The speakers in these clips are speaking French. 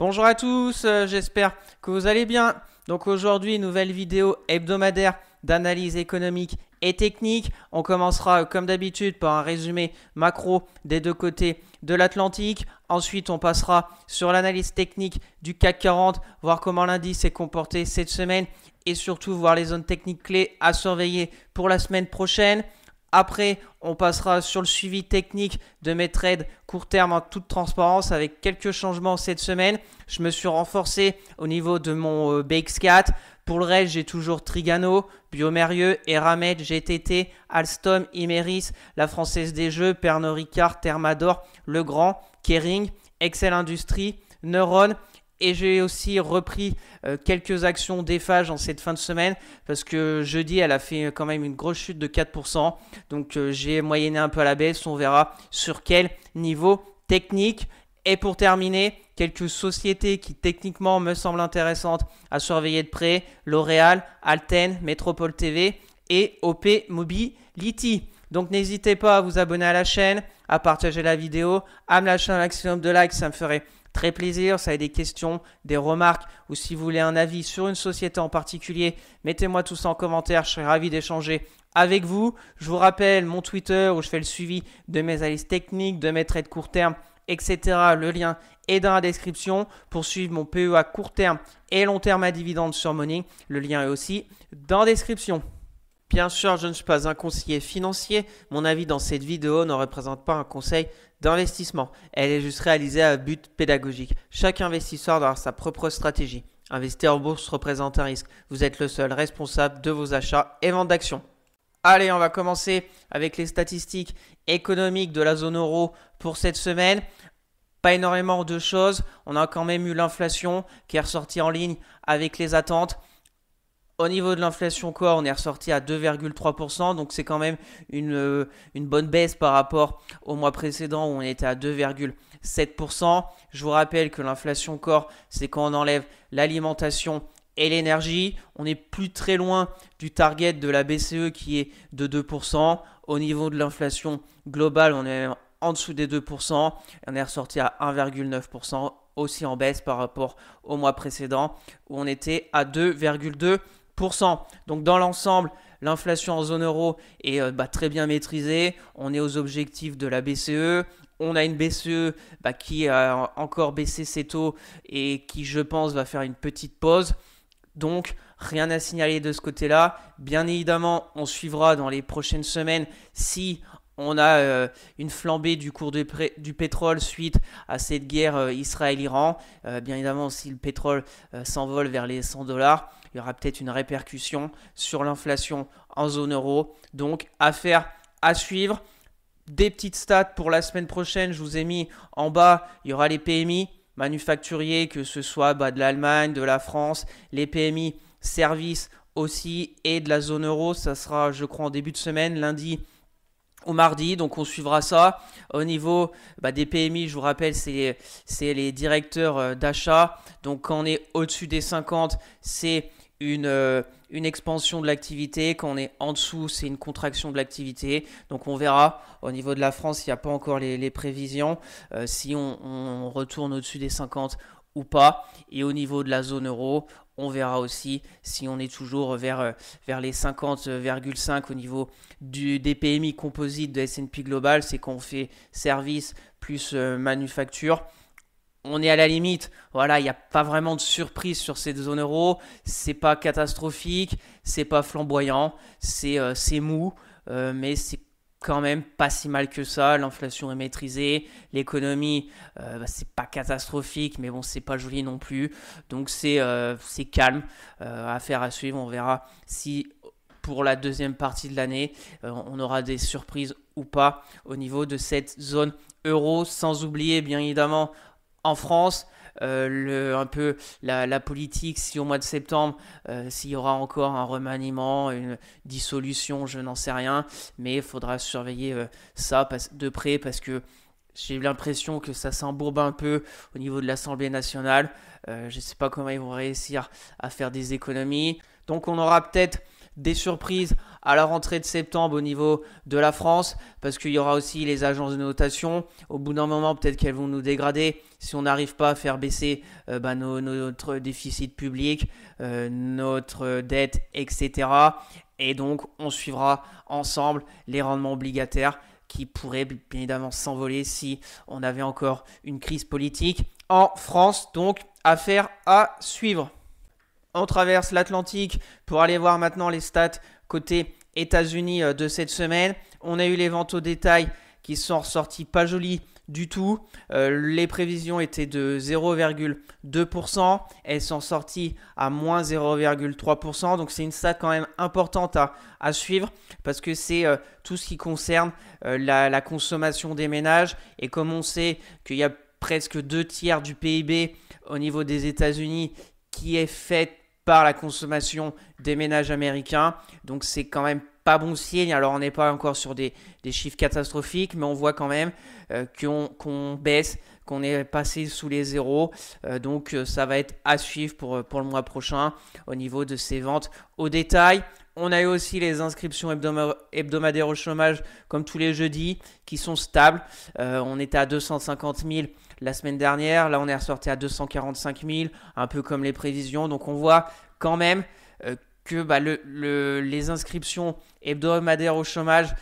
Bonjour à tous, j'espère que vous allez bien. Donc aujourd'hui, nouvelle vidéo hebdomadaire d'analyse économique et technique. On commencera comme d'habitude par un résumé macro des deux côtés de l'Atlantique. Ensuite, on passera sur l'analyse technique du CAC 40, voir comment l'indice s'est comporté cette semaine et surtout voir les zones techniques clés à surveiller pour la semaine prochaine. Après, on passera sur le suivi technique de mes trades court terme en toute transparence avec quelques changements cette semaine. Je me suis renforcé au niveau de mon BX4. Pour le reste, j'ai toujours Trigano, Biomérieux, Eramet, GTT, Alstom, Imerys, la Française des Jeux, Pernod Ricard, Thermador, Legrand, Kering, Excel Industries, Neuron. Et j'ai aussi repris quelques actions d'Eiffage en cette fin de semaine parce que jeudi, elle a fait quand même une grosse chute de 4%. Donc j'ai moyenné un peu à la baisse. On verra sur quel niveau technique. Et pour terminer, quelques sociétés qui techniquement me semblent intéressantes à surveiller de près. L'Oréal, Alten, Métropole TV et OP Mobility. Donc n'hésitez pas à vous abonner à la chaîne, à partager la vidéo, à me lâcher un maximum de likes, ça me ferait très plaisir. Ça a des questions, des remarques ou si vous voulez un avis sur une société en particulier, mettez-moi tout ça en commentaire, je serai ravi d'échanger avec vous. Je vous rappelle mon Twitter où je fais le suivi de mes analyses techniques, de mes trades court terme, etc. Le lien est dans la description pour suivre mon PEA court terme et long terme à dividendes sur Morning. Le lien est aussi dans la description. Bien sûr, je ne suis pas un conseiller financier. Mon avis dans cette vidéo ne représente pas un conseil d'investissement. Elle est juste réalisée à but pédagogique. Chaque investisseur doit avoir sa propre stratégie. Investir en bourse représente un risque. Vous êtes le seul responsable de vos achats et ventes d'actions. Allez, on va commencer avec les statistiques économiques de la zone euro pour cette semaine. Pas énormément de choses. On a quand même eu l'inflation qui est ressortie en ligne avec les attentes. Au niveau de l'inflation core, on est ressorti à 2,3%, donc c'est quand même une bonne baisse par rapport au mois précédent où on était à 2,7%. Je vous rappelle que l'inflation core, c'est quand on enlève l'alimentation et l'énergie. On n'est plus très loin du target de la BCE qui est de 2%. Au niveau de l'inflation globale, on est en dessous des 2%. On est ressorti à 1,9%, aussi en baisse par rapport au mois précédent où on était à 2,2%. Donc dans l'ensemble, l'inflation en zone euro est très bien maîtrisée. On est aux objectifs de la BCE. On a une BCE qui a encore baissé ses taux et qui, je pense, va faire une petite pause. Donc rien à signaler de ce côté-là. Bien évidemment, on suivra dans les prochaines semaines si on a une flambée du cours du pétrole suite à cette guerre Israël-Iran. Bien évidemment, si le pétrole s'envole vers les $100, il y aura peut-être une répercussion sur l'inflation en zone euro. Donc, affaire à suivre. Des petites stats pour la semaine prochaine, je vous ai mis en bas, il y aura les PMI manufacturiers, que ce soit de l'Allemagne, de la France, les PMI services aussi et de la zone euro. Ça sera, je crois, en début de semaine, lundi au mardi, donc on suivra ça. Au niveau des PMI, je vous rappelle, c'est les directeurs d'achat. Donc quand on est au-dessus des 50, c'est une expansion de l'activité. Quand on est en dessous, c'est une contraction de l'activité. Donc on verra. Au niveau de la France, il n'y a pas encore les prévisions. Si on retourne au-dessus des 50 ou pas. Et au niveau de la zone euro, on verra aussi si on est toujours vers les 50,5 au niveau des PMI composites de S&P Global. C'est qu'on fait service plus manufacture. On est à la limite, voilà, il n'y a pas vraiment de surprise sur cette zone euro. C'est pas catastrophique, c'est pas flamboyant, c'est mou, mais c'est quand même pas si mal que ça. L'inflation est maîtrisée, l'économie c'est pas catastrophique, mais bon, c'est pas joli non plus. Donc c'est calme, affaire à suivre. On verra si pour la deuxième partie de l'année on aura des surprises ou pas au niveau de cette zone euro. Sans oublier bien évidemment en France, un peu la politique, si au mois de septembre, s'il y aura encore un remaniement, une dissolution, je n'en sais rien, mais il faudra surveiller ça de près parce que j'ai l'impression que ça s'embourbe un peu au niveau de l'Assemblée nationale. Je ne sais pas comment ils vont réussir à faire des économies. Donc on aura peut-être des surprises à la rentrée de septembre au niveau de la France, parce qu'il y aura aussi les agences de notation. Au bout d'un moment, peut-être qu'elles vont nous dégrader si on n'arrive pas à faire baisser notre déficit public, notre dette, etc. Et donc, on suivra ensemble les rendements obligataires qui pourraient bien évidemment s'envoler si on avait encore une crise politique en France. Donc, affaire à suivre. On traverse l'Atlantique pour aller voir maintenant les stats côté États-Unis de cette semaine. On a eu les ventes au détail qui sont ressorties pas jolies du tout. Les prévisions étaient de 0,2%. Elles sont sorties à moins 0,3%. Donc c'est une stat quand même importante à suivre parce que c'est tout ce qui concerne la consommation des ménages. Et comme on sait qu'il y a presque 2 tiers du PIB au niveau des États-Unis qui est fait par la consommation des ménages américains. Donc c'est quand même pas bon signe. Alors on n'est pas encore sur des chiffres catastrophiques, mais on voit quand même qu'on baisse, qu'on est passé sous les zéros. Donc ça va être à suivre pour le mois prochain au niveau de ces ventes au détail. On a eu aussi les inscriptions hebdomadaires au chômage comme tous les jeudis qui sont stables. On était à 250 000 la semaine dernière. Là, on est ressorti à 245 000, un peu comme les prévisions. Donc, on voit quand même que les inscriptions hebdomadaires au chômage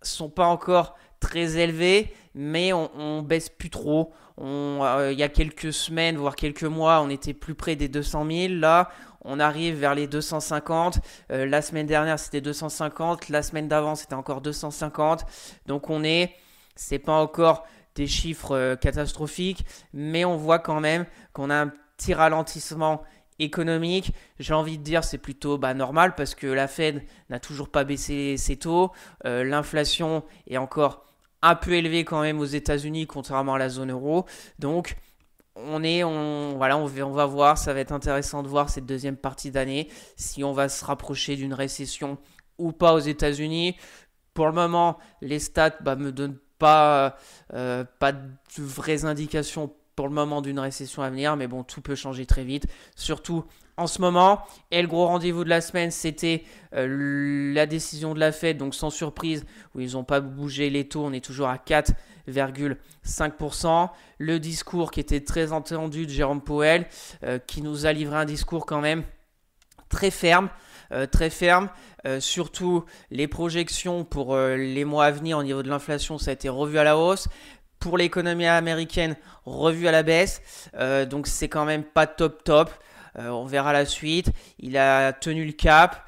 sont pas encore très élevées, mais on baisse plus trop. Il y a quelques semaines, voire quelques mois, on était plus près des 200 000. Là, on arrive vers les 250. La semaine dernière, c'était 250. La semaine d'avant, c'était encore 250. Donc, c'est pas encore des chiffres catastrophiques, mais on voit quand même qu'on a un petit ralentissement économique. J'ai envie de dire c'est plutôt normal parce que la Fed n'a toujours pas baissé ses taux. L'inflation est encore un peu élevée quand même aux États-Unis contrairement à la zone euro. Donc on va voir, ça va être intéressant de voir cette deuxième partie d'année si on va se rapprocher d'une récession ou pas aux États-Unis. Pour le moment, les stats me donnent pas de vraies indications pour le moment d'une récession à venir, mais bon, tout peut changer très vite, surtout en ce moment. Et le gros rendez-vous de la semaine, c'était la décision de la Fed, donc sans surprise, où ils n'ont pas bougé les taux, on est toujours à 4,5%. Le discours qui était très attendu de Jérôme Powell, qui nous a livré un discours quand même très ferme. Surtout les projections pour les mois à venir au niveau de l'inflation, ça a été revu à la hausse. Pour l'économie américaine, revu à la baisse. Donc c'est quand même pas top. On verra la suite. Il a tenu le cap.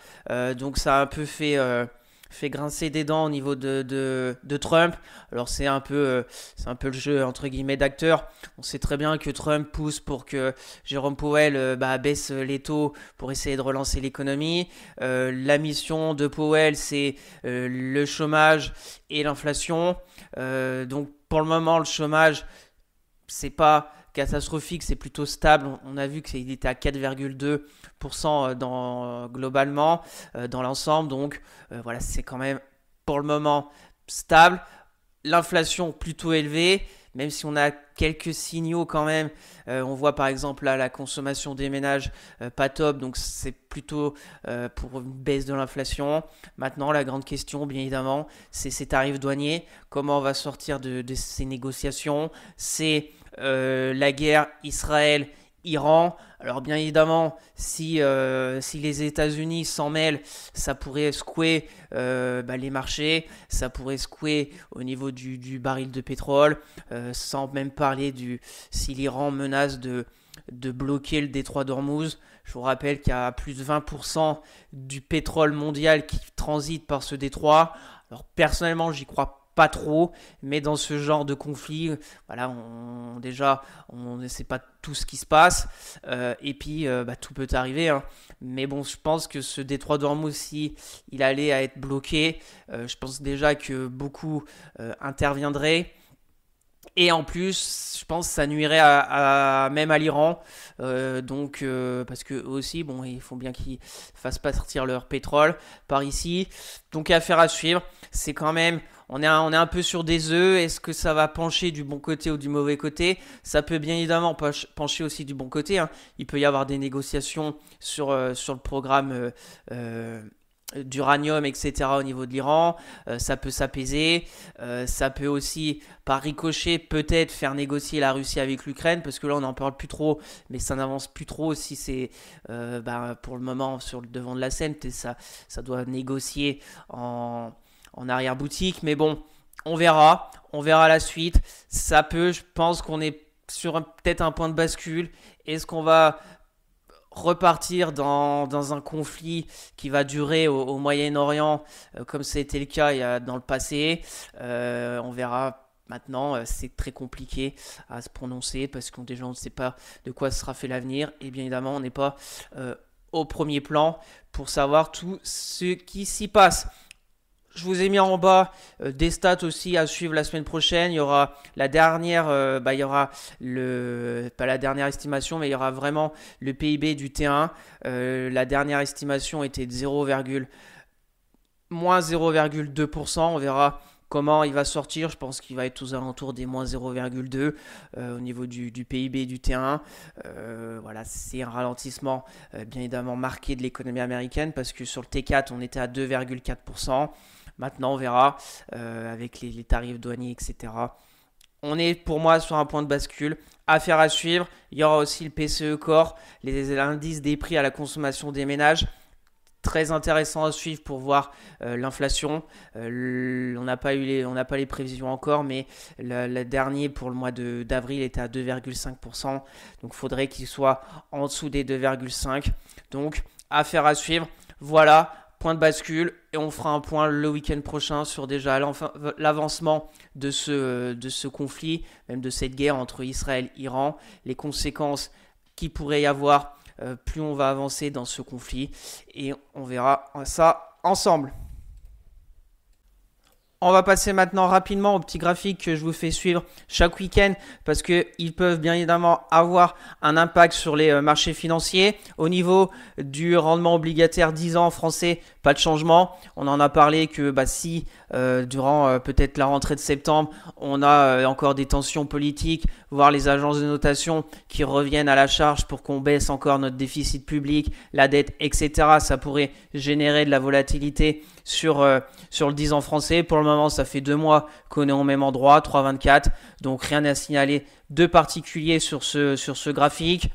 Donc ça a un peu fait grincer des dents au niveau de Trump. Alors c'est un peu le jeu entre guillemets d'acteur. On sait très bien que Trump pousse pour que Jérôme Powell baisse les taux pour essayer de relancer l'économie. La mission de Powell, c'est le chômage et l'inflation. Donc pour le moment, le chômage, c'est pas catastrophique, c'est plutôt stable. On a vu qu'il était à 4,2% globalement dans l'ensemble. Donc voilà, c'est quand même pour le moment stable. L'inflation plutôt élevée, même si on a quelques signaux quand même. On voit par exemple là la consommation des ménages pas top, donc c'est plutôt pour une baisse de l'inflation. Maintenant, la grande question, bien évidemment, c'est ces tarifs douaniers. Comment on va sortir de ces négociations? C'est la guerre Israël-Iran. Alors bien évidemment, si les États-Unis s'en mêlent, ça pourrait secouer les marchés, ça pourrait secouer au niveau du baril de pétrole, sans même parler si l'Iran menace de bloquer le détroit d'Ormuz. Je vous rappelle qu'il y a plus de 20% du pétrole mondial qui transite par ce détroit. Alors personnellement, j'y crois pas trop, mais dans ce genre de conflit, voilà, on ne sait pas tout ce qui se passe, et puis tout peut arriver, hein. Mais bon, je pense que ce détroit d'Ormuz, si il allait à être bloqué, je pense déjà que beaucoup interviendraient. Et en plus, je pense que ça nuirait même à l'Iran. Parce que eux aussi, bon, il faut bien qu'ils fassent pas sortir leur pétrole par ici. Donc, affaire à suivre. C'est quand même, on est un peu sur des œufs. Est-ce que ça va pencher du bon côté ou du mauvais côté? Ça peut bien évidemment pencher aussi du bon côté, hein. Il peut y avoir des négociations sur le programme d'uranium, etc. au niveau de l'Iran, ça peut s'apaiser, ça peut aussi, par ricochet, peut-être faire négocier la Russie avec l'Ukraine, parce que là on n'en parle plus trop, mais ça n'avance plus trop si c'est pour le moment sur le devant de la scène, ça doit négocier en arrière-boutique, mais bon, on verra la suite, ça peut, je pense qu'on est sur peut-être un point de bascule, est-ce qu'on va repartir dans un conflit qui va durer au Moyen-Orient, comme ça a été le cas dans le passé. On verra. Maintenant, c'est très compliqué à se prononcer parce qu'on déjà on ne sait pas de quoi sera fait l'avenir. Et bien évidemment, on n'est pas au premier plan pour savoir tout ce qui s'y passe. Je vous ai mis en bas des stats aussi à suivre la semaine prochaine. Il y aura la dernière, il y aura pas la dernière estimation, mais il y aura vraiment le PIB du T1. La dernière estimation était de moins 0,2%. On verra comment il va sortir. Je pense qu'il va être aux alentours des moins 0,2 au niveau du PIB du T1. Voilà, c'est un ralentissement bien évidemment marqué de l'économie américaine parce que sur le T4, on était à 2,4%. Maintenant, on verra avec les tarifs douaniers, etc. On est pour moi sur un point de bascule. Affaire à suivre. Il y aura aussi le PCE Core, l'indice des prix à la consommation des ménages. Très intéressant à suivre pour voir l'inflation. On n'a pas les prévisions encore, mais le dernier pour le mois d'avril était à 2,5%. Donc il faudrait qu'il soit en dessous des 2,5%. Donc affaire à suivre. Voilà. Point de bascule et on fera un point le week-end prochain sur déjà l'avancement de ce conflit, même de cette guerre entre Israël et Iran, les conséquences qu'il pourrait y avoir plus on va avancer dans ce conflit et on verra ça ensemble. On va passer maintenant rapidement aux petits graphiques que je vous fais suivre chaque week-end parce qu'ils peuvent bien évidemment avoir un impact sur les marchés financiers. Au niveau du rendement obligataire 10 ans français, pas de changement. On en a parlé que si durant peut-être la rentrée de septembre, on a encore des tensions politiques, voire les agences de notation qui reviennent à la charge pour qu'on baisse encore notre déficit public, la dette, etc. Ça pourrait générer de la volatilité sur le 10 ans français. Pour le moment, ça fait 2 mois qu'on est au même endroit, 3,24. Donc rien à signaler de particulier sur ce graphique.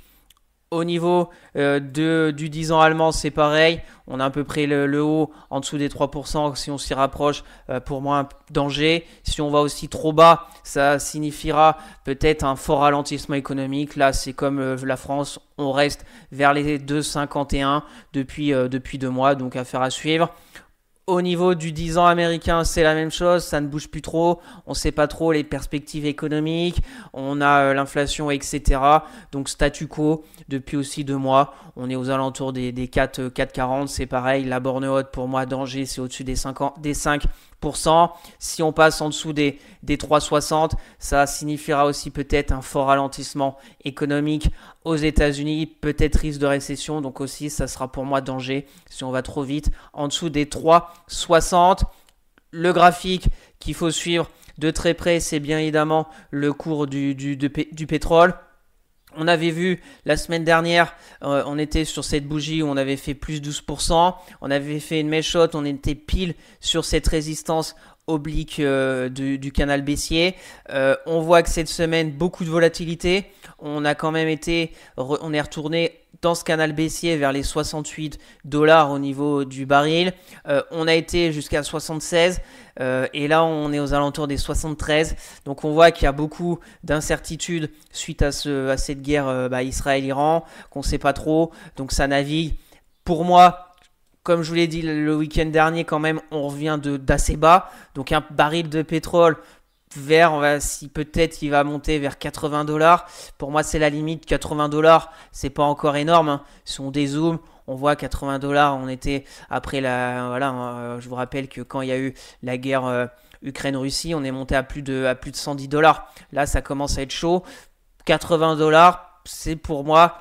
Au niveau du 10 ans allemand, c'est pareil. On a à peu près le haut en dessous des 3%. Si on s'y rapproche, pour moi, un danger. Si on va aussi trop bas, ça signifiera peut-être un fort ralentissement économique. Là, c'est comme la France, on reste vers les 2,51 depuis 2 mois. Donc, affaire à suivre. Au niveau du 10 ans américain, c'est la même chose, ça ne bouge plus trop, on ne sait pas trop les perspectives économiques, on a l'inflation, etc. Donc statu quo depuis aussi 2 mois, on est aux alentours des 4,40, c'est pareil, la borne haute pour moi danger, c'est au-dessus des 5%. Si on passe en dessous des 3,60, ça signifiera aussi peut-être un fort ralentissement économique aux États-Unis, peut-être risque de récession, donc aussi ça sera pour moi danger si on va trop vite en dessous des 3,60. Le graphique qu'il faut suivre de très près, c'est bien évidemment le cours du pétrole. On avait vu la semaine dernière, on était sur cette bougie où on avait fait plus 12%. On avait fait une mèche haute, on était pile sur cette résistance oblique du canal baissier. On voit que cette semaine, beaucoup de volatilité. On a quand même on est retourné dans ce canal baissier vers les 68 $ au niveau du baril. On a été jusqu'à 76 et là on est aux alentours des 73. Donc on voit qu'il y a beaucoup d'incertitudes suite à cette guerre Israël-Iran qu'on ne sait pas trop. Donc ça navigue. Pour moi, comme je vous l'ai dit le week-end dernier, quand même, on revient d'assez bas. Donc un baril de pétrole si peut-être il va monter vers 80 $. Pour moi, c'est la limite. 80 $, c'est pas encore énorme. Hein. Si on dézoome, on voit 80 $. On était après je vous rappelle que quand il y a eu la guerre Ukraine-Russie, on est monté à plus de 110 $. Là, ça commence à être chaud. 80 $, c'est pour moi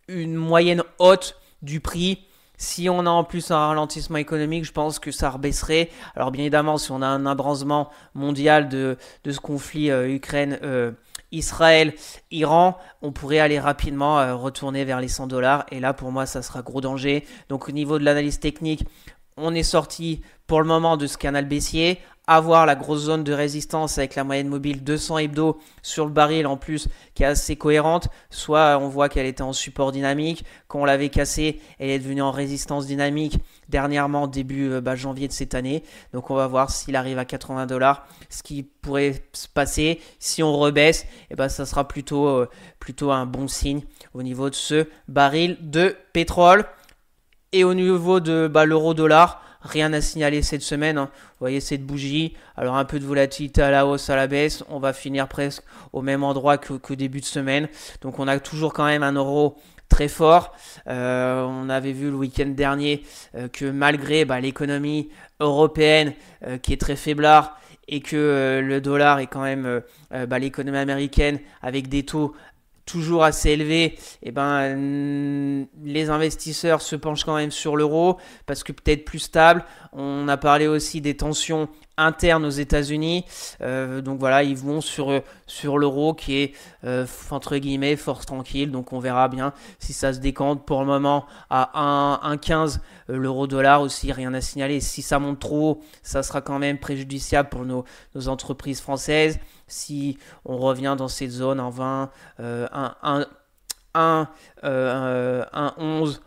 une moyenne haute du prix. Si on a en plus un ralentissement économique, je pense que ça rebaisserait. Alors bien évidemment, si on a un abrasement mondial de ce conflit Israël, Iran, on pourrait aller rapidement retourner vers les 100 $. Et là, pour moi, ça sera gros danger. Donc au niveau de l'analyse technique, on est sorti pour le moment de ce canal baissier. Avoir la grosse zone de résistance avec la moyenne mobile 200 hebdo sur le baril en plus qui est assez cohérente. Soit on voit qu'elle était en support dynamique. Quand on l'avait cassée, elle est devenue en résistance dynamique dernièrement début janvier de cette année. Donc on va voir s'il arrive à 80 $. Ce qui pourrait se passer si on rebaisse, ça sera plutôt un bon signe au niveau de ce baril de pétrole. Et au niveau de l'euro-dollar, rien à signaler cette semaine. Vous voyez cette bougie. Alors un peu de volatilité à la hausse, à la baisse. On va finir presque au même endroit que début de semaine. Donc on a toujours quand même un euro très fort. On avait vu le week-end dernier que malgré l'économie européenne qui est très faiblard et que le dollar est quand même l'économie américaine avec des taux toujours assez élevé, les investisseurs se penchent quand même sur l'euro parce que peut-être plus stable. On a parlé aussi des tensions internes aux États-Unis. Donc voilà, ils vont sur l'euro qui est entre guillemets fort tranquille. Donc on verra bien si ça se décante. Pour le moment à 1,15 l'euro-dollar aussi, rien à signaler. Si ça monte trop haut, ça sera quand même préjudiciable pour nos entreprises françaises. Si on revient dans cette zone en 20, 1,11,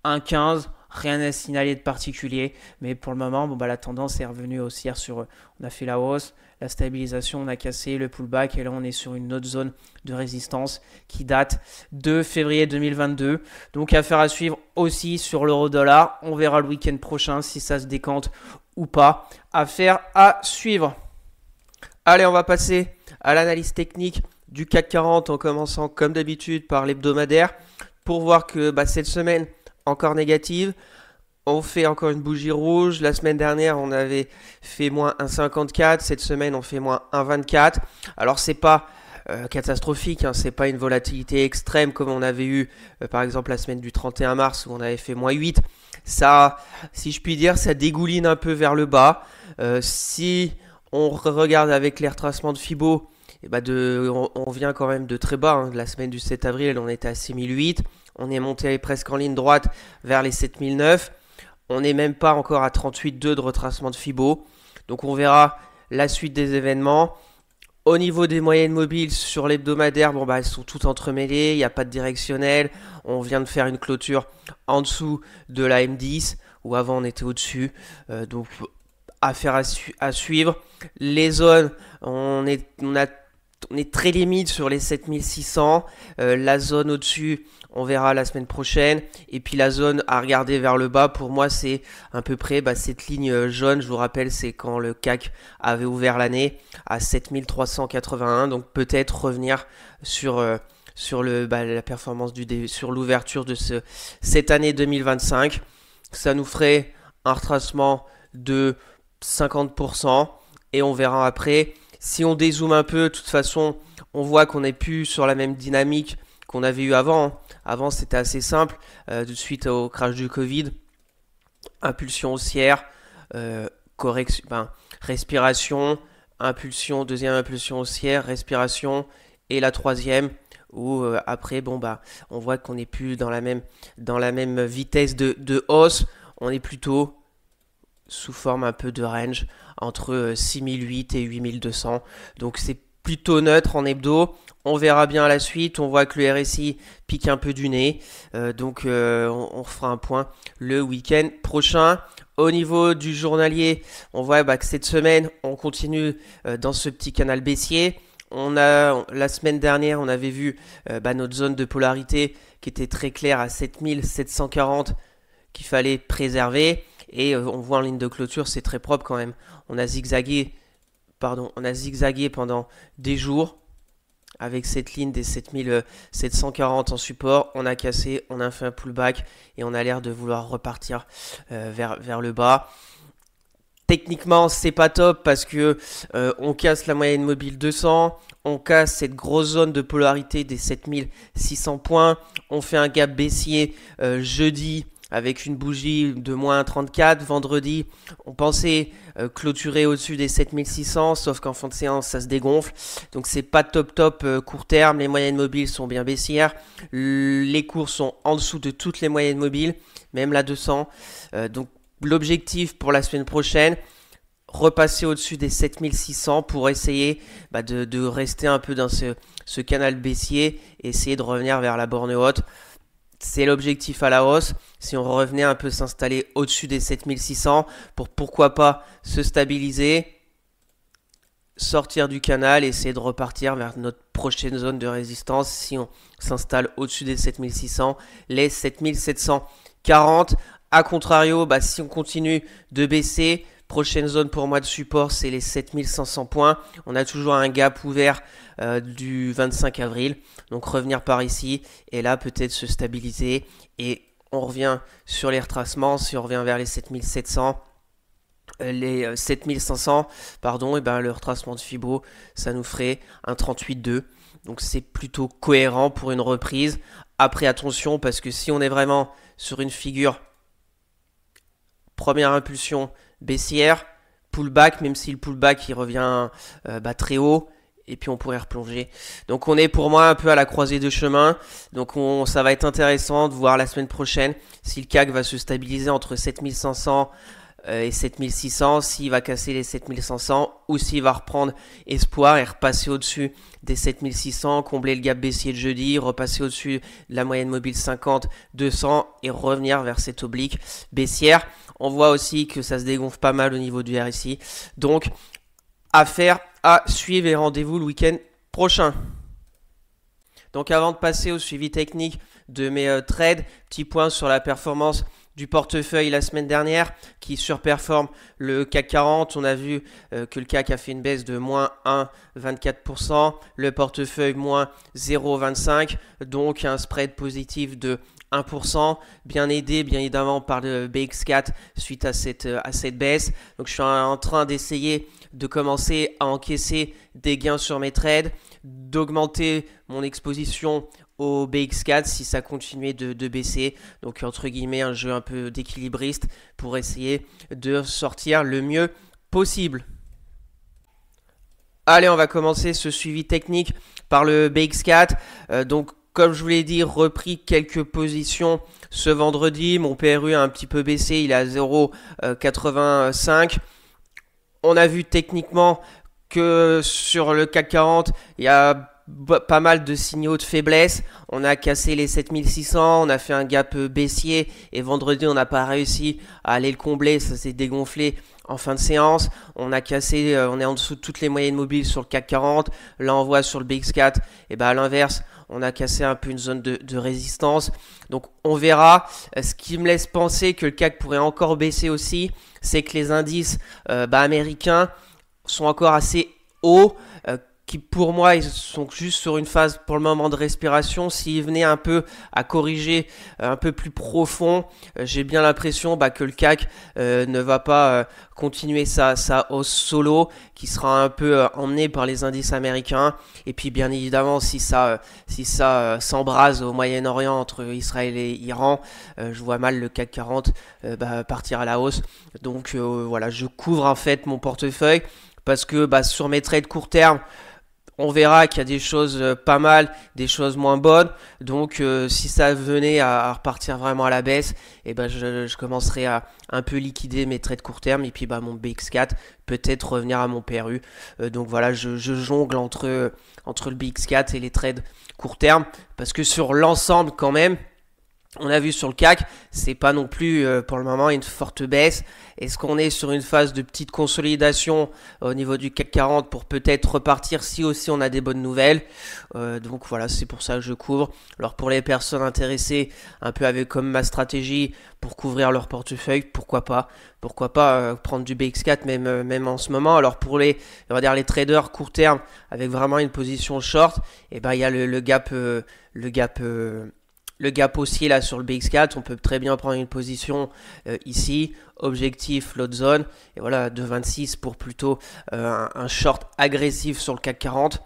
1,15, rien à signaler de particulier. Mais pour le moment, la tendance est revenue haussière on a fait la hausse, la stabilisation, on a cassé le pullback et là on est sur une autre zone de résistance qui date de février 2022. Donc affaire à suivre aussi sur l'euro-dollar. On verra le week-end prochain si ça se décante ou pas. Affaire à suivre. Allez, on va passer à l'analyse technique du CAC 40 en commençant comme d'habitude par l'hebdomadaire pour voir que cette semaine encore négative. On fait encore une bougie rouge. La semaine dernière, on avait fait moins 1,54. Cette semaine, on fait moins 1,24. Alors, c'est pas catastrophique, c'est pas une volatilité extrême comme on avait eu par exemple la semaine du 31 mars où on avait fait moins 8. Ça, si je puis dire, ça dégouline un peu vers le bas. Si on regarde avec les retracements de Fibo, on vient quand même de très bas. La semaine du 7 avril, on était à 6008. On est monté presque en ligne droite vers les 7009. On n'est même pas encore à 38,2 de retracement de Fibo. Donc on verra la suite des événements. Au niveau des moyennes mobiles sur l'hebdomadaire, elles sont toutes entremêlées. Il n'y a pas de directionnel. On vient de faire une clôture en dessous de la M10 où avant on était au-dessus. Donc affaire à suivre. Les zones, on est très limite sur les 7600. La zone au-dessus, on verra la semaine prochaine. Et puis la zone à regarder vers le bas, pour moi, c'est à peu près cette ligne jaune. Je vous rappelle, c'est quand le CAC avait ouvert l'année à 7381. Donc peut-être revenir sur la performance sur l'ouverture de cette année 2025. Ça nous ferait un retracement de 50%. Et on verra après. Si on dézoome un peu, de toute façon, on voit qu'on n'est plus sur la même dynamique qu'on avait eu avant. Avant, c'était assez simple. De suite au crash du Covid, impulsion haussière, respiration, impulsion, deuxième impulsion haussière, respiration, et la troisième, où après, on voit qu'on n'est plus dans la même vitesse de hausse. On est plutôt sous forme un peu de range entre 6008 et 8200. Donc c'est plutôt neutre en hebdo. On verra bien à la suite. On voit que le RSI pique un peu du nez. Donc on fera un point le week-end prochain. Au niveau du journalier, on voit que cette semaine, on continue dans ce petit canal baissier. La semaine dernière, on avait vu notre zone de polarité qui était très claire à 7740 qu'il fallait préserver. Et on voit en ligne de clôture, c'est très propre quand même. On a zigzagué pendant des jours avec cette ligne des 7740 en support. On a cassé, on a fait un pullback et on a l'air de vouloir repartir vers le bas. Techniquement, c'est pas top parce que on casse la moyenne mobile 200, on casse cette grosse zone de polarité des 7600 points. On fait un gap baissier jeudi avec une bougie de moins 34. Vendredi, on pensait clôturer au-dessus des 7600, sauf qu'en fin de séance, ça se dégonfle. Donc, c'est pas top court terme. Les moyennes mobiles sont bien baissières. Les cours sont en dessous de toutes les moyennes mobiles, même la 200. Donc, l'objectif pour la semaine prochaine, repasser au-dessus des 7600 pour essayer de rester un peu dans ce canal baissier et essayer de revenir vers la borne haute. C'est l'objectif à la hausse. Si on revenait un peu s'installer au-dessus des 7600 pour pourquoi pas se stabiliser, sortir du canal et essayer de repartir vers notre prochaine zone de résistance si on s'installe au-dessus des 7600, les 7740. A contrario, si on continue de baisser, prochaine zone pour moi de support, c'est les 7500 points. On a toujours un gap ouvert du 25 avril. Donc revenir par ici et là peut-être se stabiliser. Et on revient sur les retracements. Si on revient vers les 7700, les 7500, pardon, et le retracement de Fibro, ça nous ferait un 38,2. Donc c'est plutôt cohérent pour une reprise. Après attention, parce que si on est vraiment sur une figure première impulsion baissière, pullback, même si le pullback il revient très haut, et puis on pourrait replonger. Donc on est pour moi un peu à la croisée de chemin. Donc ça va être intéressant de voir la semaine prochaine si le CAC va se stabiliser entre 7500 et 7600, s'il va casser les 7500 ou s'il va reprendre espoir et repasser au-dessus des 7600, combler le gap baissier de jeudi, repasser au-dessus de la moyenne mobile 50, 200 et revenir vers cette oblique baissière. On voit aussi que ça se dégonfle pas mal au niveau du RSI. Donc, affaire à suivre et rendez-vous le week-end prochain. Donc, avant de passer au suivi technique de mes trades, petit point sur la performance du portefeuille la semaine dernière qui surperforme le CAC 40. On a vu que le CAC a fait une baisse de moins 1,24%, le portefeuille moins 0,25%, donc un spread positif de 1%, bien aidé bien évidemment par le BX4 suite à cette baisse. Donc je suis en train d'essayer de commencer à encaisser des gains sur mes trades, d'augmenter mon exposition au BX4 si ça continuait de baisser. Donc entre guillemets un jeu un peu d'équilibriste pour essayer de sortir le mieux possible. Allez, on va commencer ce suivi technique par le BX4. Donc comme je vous l'ai dit, repris quelques positions ce vendredi. Mon PRU a un petit peu baissé, il est à 0,85. On a vu techniquement que sur le CAC 40, il y a pas mal de signaux de faiblesse. On a cassé les 7600, on a fait un gap baissier et vendredi on n'a pas réussi à aller le combler, ça s'est dégonflé en fin de séance. On a cassé, on est en dessous de toutes les moyennes mobiles sur le CAC 40. Là on voit sur le BX4, et à l'inverse, on a cassé un peu une zone de résistance. Donc on verra. Ce qui me laisse penser que le CAC pourrait encore baisser aussi, c'est que les indices américains sont encore assez hauts, qui pour moi ils sont juste sur une phase pour le moment de respiration. S'ils venaient un peu à corriger un peu plus profond, j'ai bien l'impression que le CAC ne va pas continuer sa hausse solo, qui sera un peu emmené par les indices américains. Et puis bien évidemment si ça s'embrase au Moyen-Orient entre Israël et Iran, je vois mal le CAC 40 partir à la hausse. Donc voilà, je couvre en fait mon portefeuille parce que sur mes trades court terme, on verra qu'il y a des choses pas mal, des choses moins bonnes. Donc si ça venait à repartir vraiment à la baisse, je commencerai à un peu liquider mes trades court terme. Et puis mon BX4, peut-être revenir à mon PRU. Donc voilà, je jongle entre le BX4 et les trades court terme. Parce que sur l'ensemble quand même, on a vu sur le CAC, c'est pas non plus pour le moment une forte baisse. Est-ce qu'on est sur une phase de petite consolidation au niveau du CAC 40 pour peut-être repartir si aussi on a des bonnes nouvelles. Donc voilà, c'est pour ça que je couvre. Alors pour les personnes intéressées, un peu avec comme ma stratégie pour couvrir leur portefeuille, pourquoi pas prendre du BX4 même en ce moment. Alors pour les traders court terme avec vraiment une position short, il y a le gap haussier là sur le BX4, on peut très bien prendre une position ici, objectif l'autre zone, et voilà 2,26 pour plutôt un short agressif sur le CAC 40.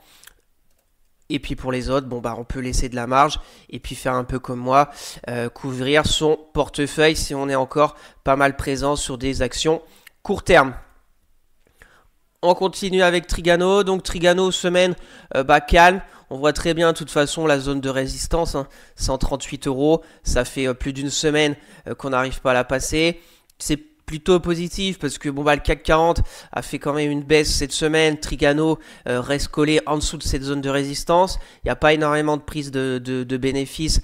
Et puis pour les autres, on peut laisser de la marge et puis faire un peu comme moi, couvrir son portefeuille si on est encore pas mal présent sur des actions court terme. On continue avec Trigano. Donc Trigano, semaine calme. On voit très bien de toute façon la zone de résistance, 138 €. Ça fait plus d'une semaine qu'on n'arrive pas à la passer. C'est plutôt positif parce que bon bah le CAC 40 a fait quand même une baisse cette semaine. Trigano reste collé en dessous de cette zone de résistance. Il n'y a pas énormément de prise de bénéfices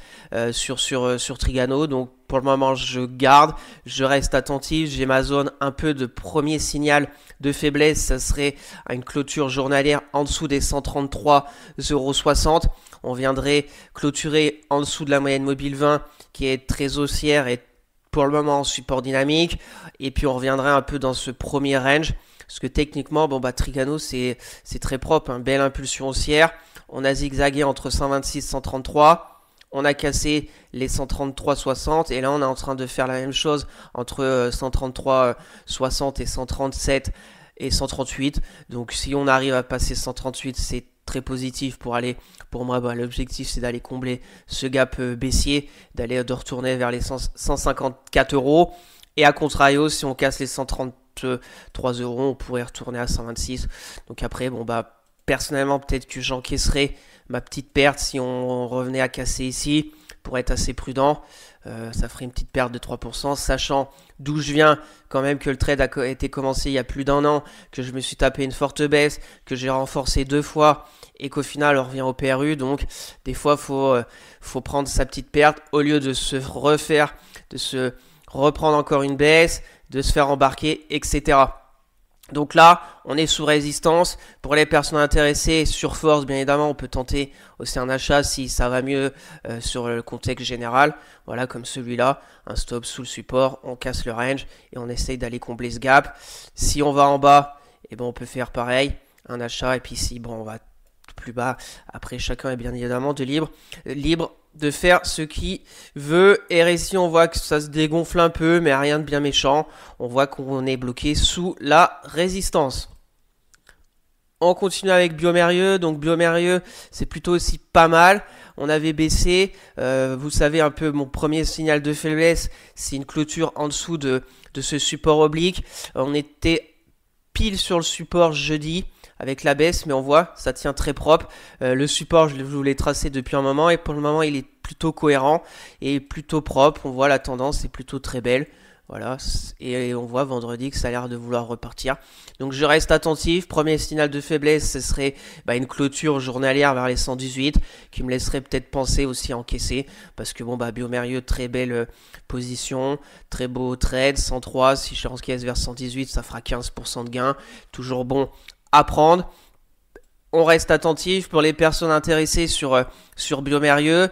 sur Trigano, donc pour le moment je garde, je reste attentif. J'ai ma zone un peu de premier signal de faiblesse, ça serait à une clôture journalière en dessous des 133,60 €. On viendrait clôturer en dessous de la moyenne mobile 20 qui est très haussière et pour le moment en support dynamique, et puis on reviendrait un peu dans ce premier range, parce que techniquement, bon bah Trigano c'est très propre, hein, belle impulsion haussière, on a zigzagué entre 126 et 133, on a cassé les 133,60, et là on est en train de faire la même chose entre 133,60 et 137 et 138, donc si on arrive à passer 138, c'est très positif pour aller, pour moi bah, l'objectif c'est d'aller combler ce gap baissier, de retourner vers les 154 €, et à contrario si on casse les 133 €, on pourrait retourner à 126. Donc après bon bah personnellement peut-être que j'encaisserais ma petite perte si on revenait à casser ici, pour être assez prudent. Ça ferait une petite perte de 3%, sachant d'où je viens, quand même que le trade a été commencé il y a plus d'1 an, que je me suis tapé une forte baisse, que j'ai renforcé 2 fois, et qu'au final on revient au PRU. Donc des fois faut prendre sa petite perte, au lieu de se refaire, de se reprendre encore une baisse, de se faire embarquer, etc. Donc là, on est sous résistance. Pour les personnes intéressées, sur force, bien évidemment, on peut tenter aussi un achat si ça va mieux sur le contexte général. Voilà, comme celui-là, un stop sous le support, on casse le range et on essaye d'aller combler ce gap. Si on va en bas, eh ben, on peut faire pareil, un achat. Et puis si bon, on va plus bas, après chacun est bien évidemment libre de faire ce qu'il veut. Et ici on voit que ça se dégonfle un peu, mais rien de bien méchant. On voit qu'on est bloqué sous la résistance. On continue avec Biomérieux. Donc Biomérieux, c'est plutôt aussi pas mal. On avait baissé, vous savez un peu mon premier signal de faiblesse, c'est une clôture en dessous de ce support oblique. On était pile sur le support jeudi avec la baisse, mais on voit, ça tient très propre. Le support, je vous l'ai tracé depuis un moment, et pour le moment, il est plutôt cohérent et plutôt propre. On voit la tendance est plutôt très belle. Voilà, et on voit vendredi que ça a l'air de vouloir repartir. Donc je reste attentif. Premier signal de faiblesse, ce serait une clôture journalière vers les 118, qui me laisserait peut-être penser aussi à encaisser, parce que bon Biomérieux, très belle position, très beau trade, 103, si je encaisse vers 118, ça fera 15% de gain, toujours bon à prendre. On reste attentif. Pour les personnes intéressées sur Biomérieux,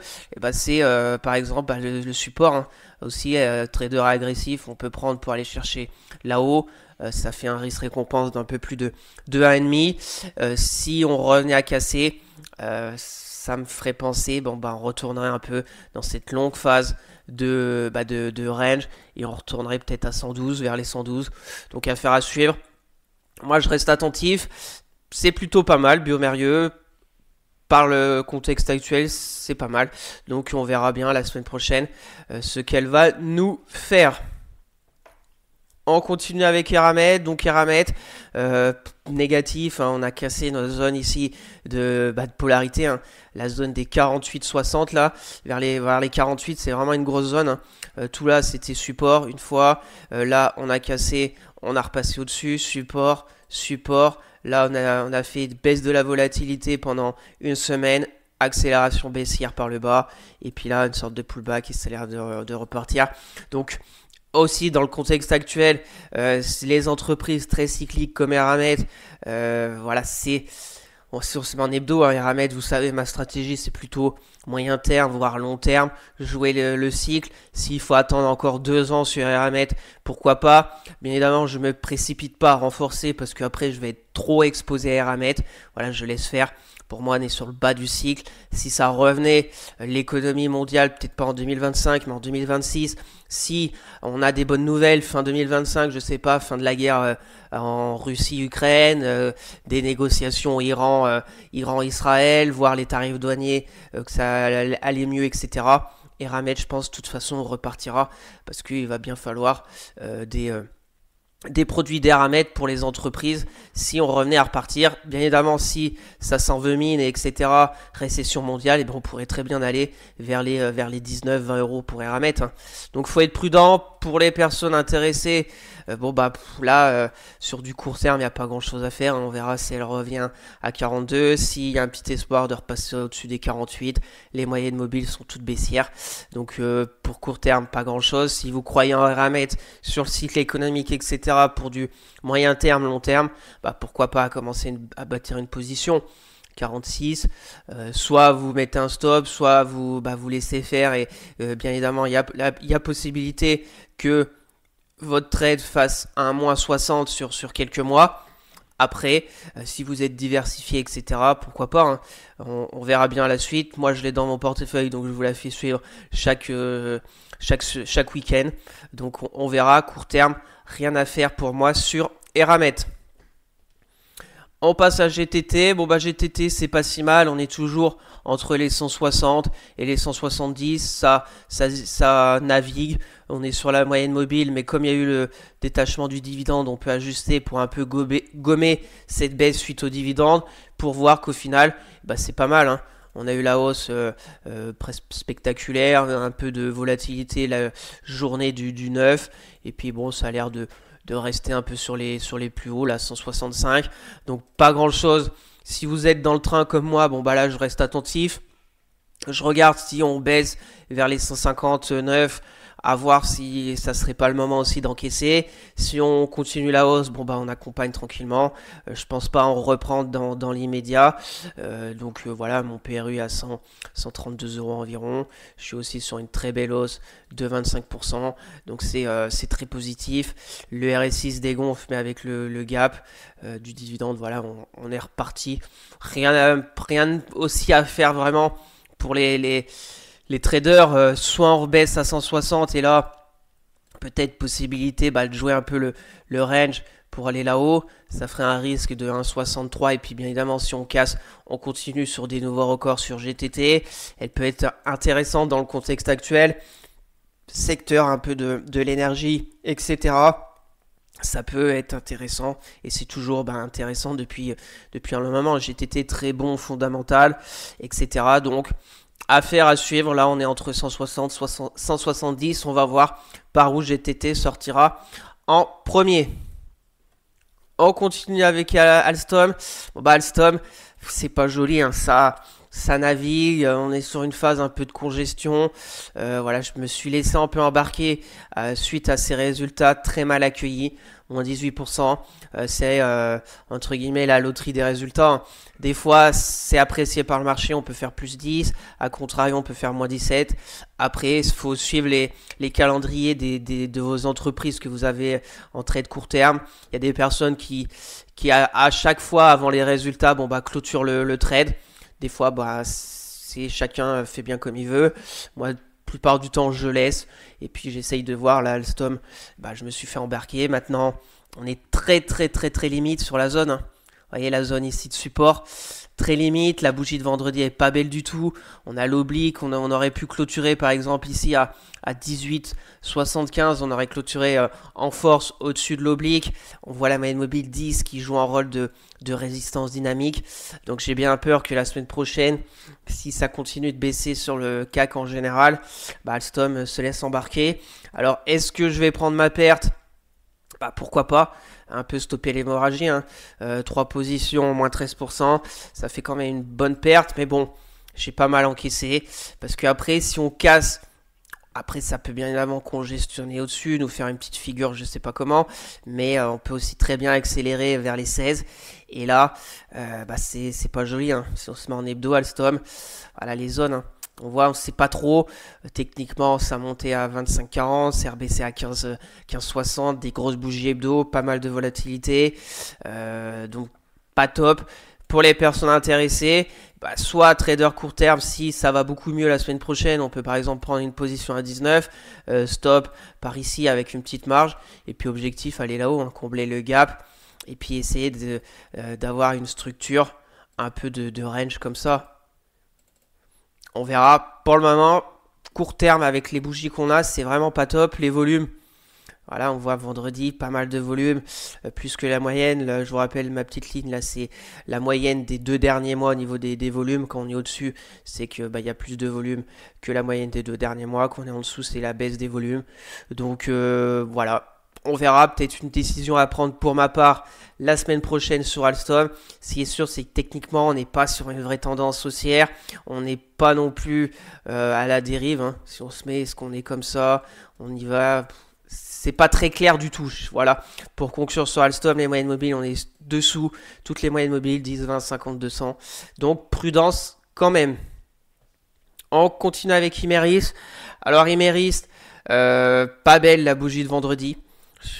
c'est par exemple le support, hein. Aussi trader agressif, on peut prendre pour aller chercher là-haut. Ça fait un risque récompense d'un peu plus de 1,5. Si on revenait à casser, ça me ferait penser, on retournerait un peu dans cette longue phase de range, et on retournerait peut-être à 112, vers les 112. Donc affaire à suivre. Moi je reste attentif. C'est plutôt pas mal, Biomérieux. Par le contexte actuel, c'est pas mal. Donc on verra bien la semaine prochaine ce qu'elle va nous faire. On continue avec Eramet. Donc Eramet, négatif, hein, on a cassé notre zone ici de polarité, hein, la zone des 48-60 là, vers les 48, c'est vraiment une grosse zone, hein. Tout là c'était support une fois, là on a cassé, on a repassé au-dessus, support. Là, on a fait une baisse de la volatilité pendant une semaine, accélération baissière par le bas, et puis là, une sorte de pullback qui s'est l'air de repartir. Donc, aussi dans le contexte actuel, les entreprises très cycliques comme Eramet, voilà, c'est en hebdo, hein, Eramet, vous savez, ma stratégie, c'est plutôt moyen terme, voire long terme, jouer le cycle. S'il faut attendre encore 2 ans sur Eramet, pourquoi pas. Bien évidemment, je ne me précipite pas à renforcer, parce qu'après, je vais être trop exposé à Eramet. Voilà, je laisse faire. Pour moi, on est sur le bas du cycle. Si ça revenait, l'économie mondiale, peut-être pas en 2025, mais en 2026, si on a des bonnes nouvelles, fin 2025, je sais pas, fin de la guerre en Russie-Ukraine, des négociations Iran-Israël, voire les tarifs douaniers, que ça allait mieux, etc. Eramet, je pense, de toute façon, repartira, parce qu'il va bien falloir des des produits d'air à mettre pour les entreprises si on revenait à repartir. Bien évidemment, si ça s'envemine, etc., récession mondiale, et bien on pourrait très bien aller vers les 19-20 euros pour air à mettre. Hein. Donc, il faut être prudent. Pour les personnes intéressées, sur du court terme, il n'y a pas grand-chose à faire. Hein. On verra si elle revient à 42. S'il y a un petit espoir de repasser au-dessus des 48, les moyennes mobiles sont toutes baissières. Donc, pour court terme, pas grand-chose. Si vous croyez en air à mettre sur le cycle économique, etc., pour du moyen terme, long terme, pourquoi pas commencer à bâtir une position. 46, soit vous mettez un stop, soit vous laissez faire et bien évidemment il y a possibilité que votre trade fasse un moins 60 sur quelques mois. Après, si vous êtes diversifié, etc., pourquoi pas, hein. On verra bien la suite. Moi, je l'ai dans mon portefeuille, donc je vous la fais suivre chaque week-end. Donc, on verra. Court terme, rien à faire pour moi sur Eramet. On passe à GTT. GTT, c'est pas si mal. On est toujours entre les 160 et les 170. Ça navigue. On est sur la moyenne mobile, mais comme il y a eu le détachement du dividende, on peut ajuster pour un peu gommer cette baisse suite au dividende pour voir qu'au final, c'est pas mal. Hein. On a eu la hausse presque spectaculaire, un peu de volatilité la journée du 9. Et puis ça a l'air de rester un peu sur les plus hauts, là 165. Donc pas grand chose. Si vous êtes dans le train comme moi, là je reste attentif. Je regarde si on baisse vers les 159, à voir si ça serait pas le moment aussi d'encaisser. Si on continue la hausse, on accompagne tranquillement. Je pense pas en reprendre dans l'immédiat. Voilà, mon PRU à 132 euros environ. Je suis aussi sur une très belle hausse de 25%. Donc c'est très positif. Le RSI se dégonfle, mais avec le gap du dividende, voilà, on est reparti. Rien aussi à faire vraiment pour les traders, soit on rebaisse à 160 et là, peut-être possibilité de jouer un peu le range pour aller là-haut. Ça ferait un risque de 1,63 et puis bien évidemment si on casse, on continue sur des nouveaux records sur GTT. Elle peut être intéressante dans le contexte actuel. Secteur un peu de l'énergie, etc. Ça peut être intéressant et c'est toujours intéressant depuis un long moment. GTT très bon, fondamental, etc. Donc affaire à suivre, là on est entre 160 et 170, on va voir par où GTT sortira en premier. On continue avec Alstom. Alstom, c'est pas joli, hein, ça navigue, on est sur une phase un peu de congestion. Je me suis laissé un peu embarquer suite à ces résultats très mal accueillis. Moins 18%, c'est entre guillemets la loterie des résultats. Des fois, c'est apprécié par le marché, on peut faire plus 10. À contrario, on peut faire moins 17. Après, il faut suivre les calendriers de vos entreprises que vous avez en trade court terme. Il y a des personnes qui à chaque fois avant les résultats, clôturent le trade. Des fois, c'est chacun fait bien comme il veut. Moi, la plupart du temps, je laisse. Et puis, j'essaye de voir. Là, Alstom, je me suis fait embarquer. Maintenant, on est très, très, très, très limite sur la zone. Vous voyez, la zone ici de support. Très limite. La bougie de vendredi est pas belle du tout. On a l'oblique. On aurait pu clôturer, par exemple, ici à 18,75. On aurait clôturé en force au-dessus de l'oblique. On voit la moyenne mobile 10 qui joue un rôle de résistance dynamique. Donc j'ai bien peur que la semaine prochaine, si ça continue de baisser sur le CAC en général, Alstom se laisse embarquer. Alors est-ce que je vais prendre ma perte ? Pourquoi pas, un peu stopper l'hémorragie. 3 positions, moins 13%, ça fait quand même une bonne perte. Mais j'ai pas mal encaissé. Parce qu'après, si on casse... Après, ça peut bien évidemment congestionner au-dessus, nous faire une petite figure, je sais pas comment, mais on peut aussi très bien accélérer vers les 16. Et là, c'est pas joli, hein. Si on se met en hebdo, Alstom, voilà les zones, hein. On voit, on sait pas trop. Techniquement, ça montait à 25,40, c'est rebaissé à 15,60, des grosses bougies hebdo, pas mal de volatilité, donc pas top. Pour les personnes intéressées, soit trader court terme, si ça va beaucoup mieux la semaine prochaine, on peut par exemple prendre une position à 19, stop par ici avec une petite marge, et puis objectif, aller là-haut, hein, combler le gap, et puis essayer d'avoir une structure, un peu de range comme ça. On verra. Pour le moment, court terme avec les bougies qu'on a, c'est vraiment pas top. Les volumes Voilà, on voit vendredi pas mal de volume, plus que la moyenne. Là, je vous rappelle ma petite ligne, là c'est la moyenne des 2 derniers mois au niveau des volumes. Quand on est au-dessus, c'est que il y a plus de volume que la moyenne des 2 derniers mois. Quand on est en dessous, c'est la baisse des volumes. Donc voilà. On verra, peut-être une décision à prendre pour ma part la semaine prochaine sur Alstom. Ce qui est sûr, c'est que techniquement, on n'est pas sur une vraie tendance haussière. On n'est pas non plus à la dérive, hein. Si on se met, est-ce qu'on est comme ça? On y va. C'est pas très clair du tout. Voilà. Pour conclure sur Alstom, les moyennes mobiles, on est dessous. Toutes les moyennes mobiles, 10, 20, 50, 200. Donc prudence quand même. On continue avec Imerys. Alors Imerys, pas belle la bougie de vendredi.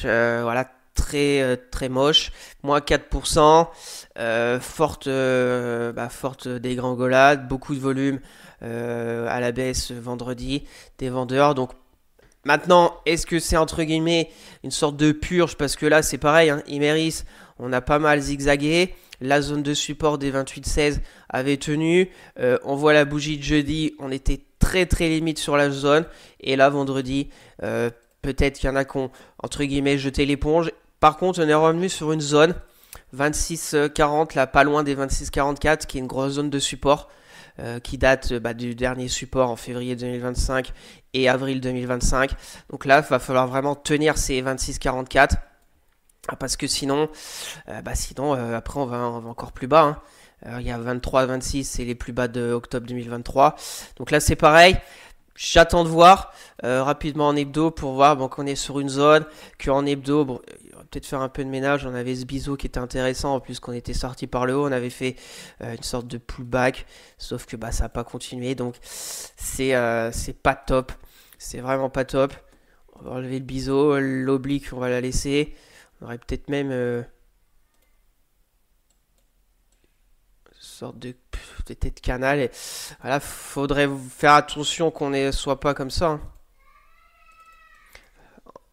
Voilà, très moche. Moins 4%. Forte dégringolade. Beaucoup de volume à la baisse vendredi des vendeurs. Donc maintenant, est-ce que c'est entre guillemets une sorte de purge? Parce que là, c'est pareil, hein, Imerys, on a pas mal zigzagué. La zone de support des 28,16 avait tenu. On voit la bougie de jeudi, on était très limite sur la zone. Et là, vendredi, peut-être qu'il y en a qui ont, entre guillemets, jeté l'éponge. Par contre, on est revenu sur une zone 26,40, là, pas loin des 26,44, qui est une grosse zone de support. Qui date du dernier support en février 2025 et avril 2025. Donc là, il va falloir vraiment tenir ces 26,44 parce que sinon, après on va encore plus bas, hein. Il y a 23, 26, c'est les plus bas de octobre 2023. Donc là, c'est pareil. J'attends de voir rapidement en hebdo pour voir qu'on est sur une zone, qu'en hebdo, on va peut-être faire un peu de ménage. On avait ce biseau qui était intéressant, en plus qu'on était sorti par le haut, on avait fait une sorte de pullback, sauf que ça n'a pas continué, donc c'est pas top, c'est vraiment pas top. On va enlever le biseau, l'oblique on va la laisser, on aurait peut-être même sorte de tête canal. Et voilà, faudrait faire attention qu'on ne soit pas comme ça, hein.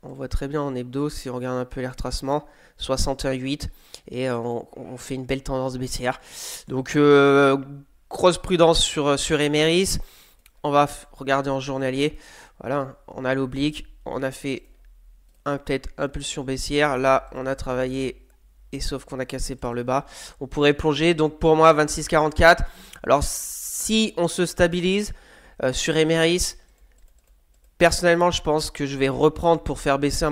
On voit très bien en hebdo, si on regarde un peu les retracements, 61,8 et on fait une belle tendance baissière. Donc grosse prudence sur Imerys. On va regarder en journalier. Voilà, on a l'oblique, on a fait peut-être impulsion baissière. Là, on a travaillé et sauf qu'on a cassé par le bas. On pourrait plonger. Donc pour moi, 26,44. Alors si on se stabilise sur Imerys, personnellement, je pense que je vais reprendre pour faire baisser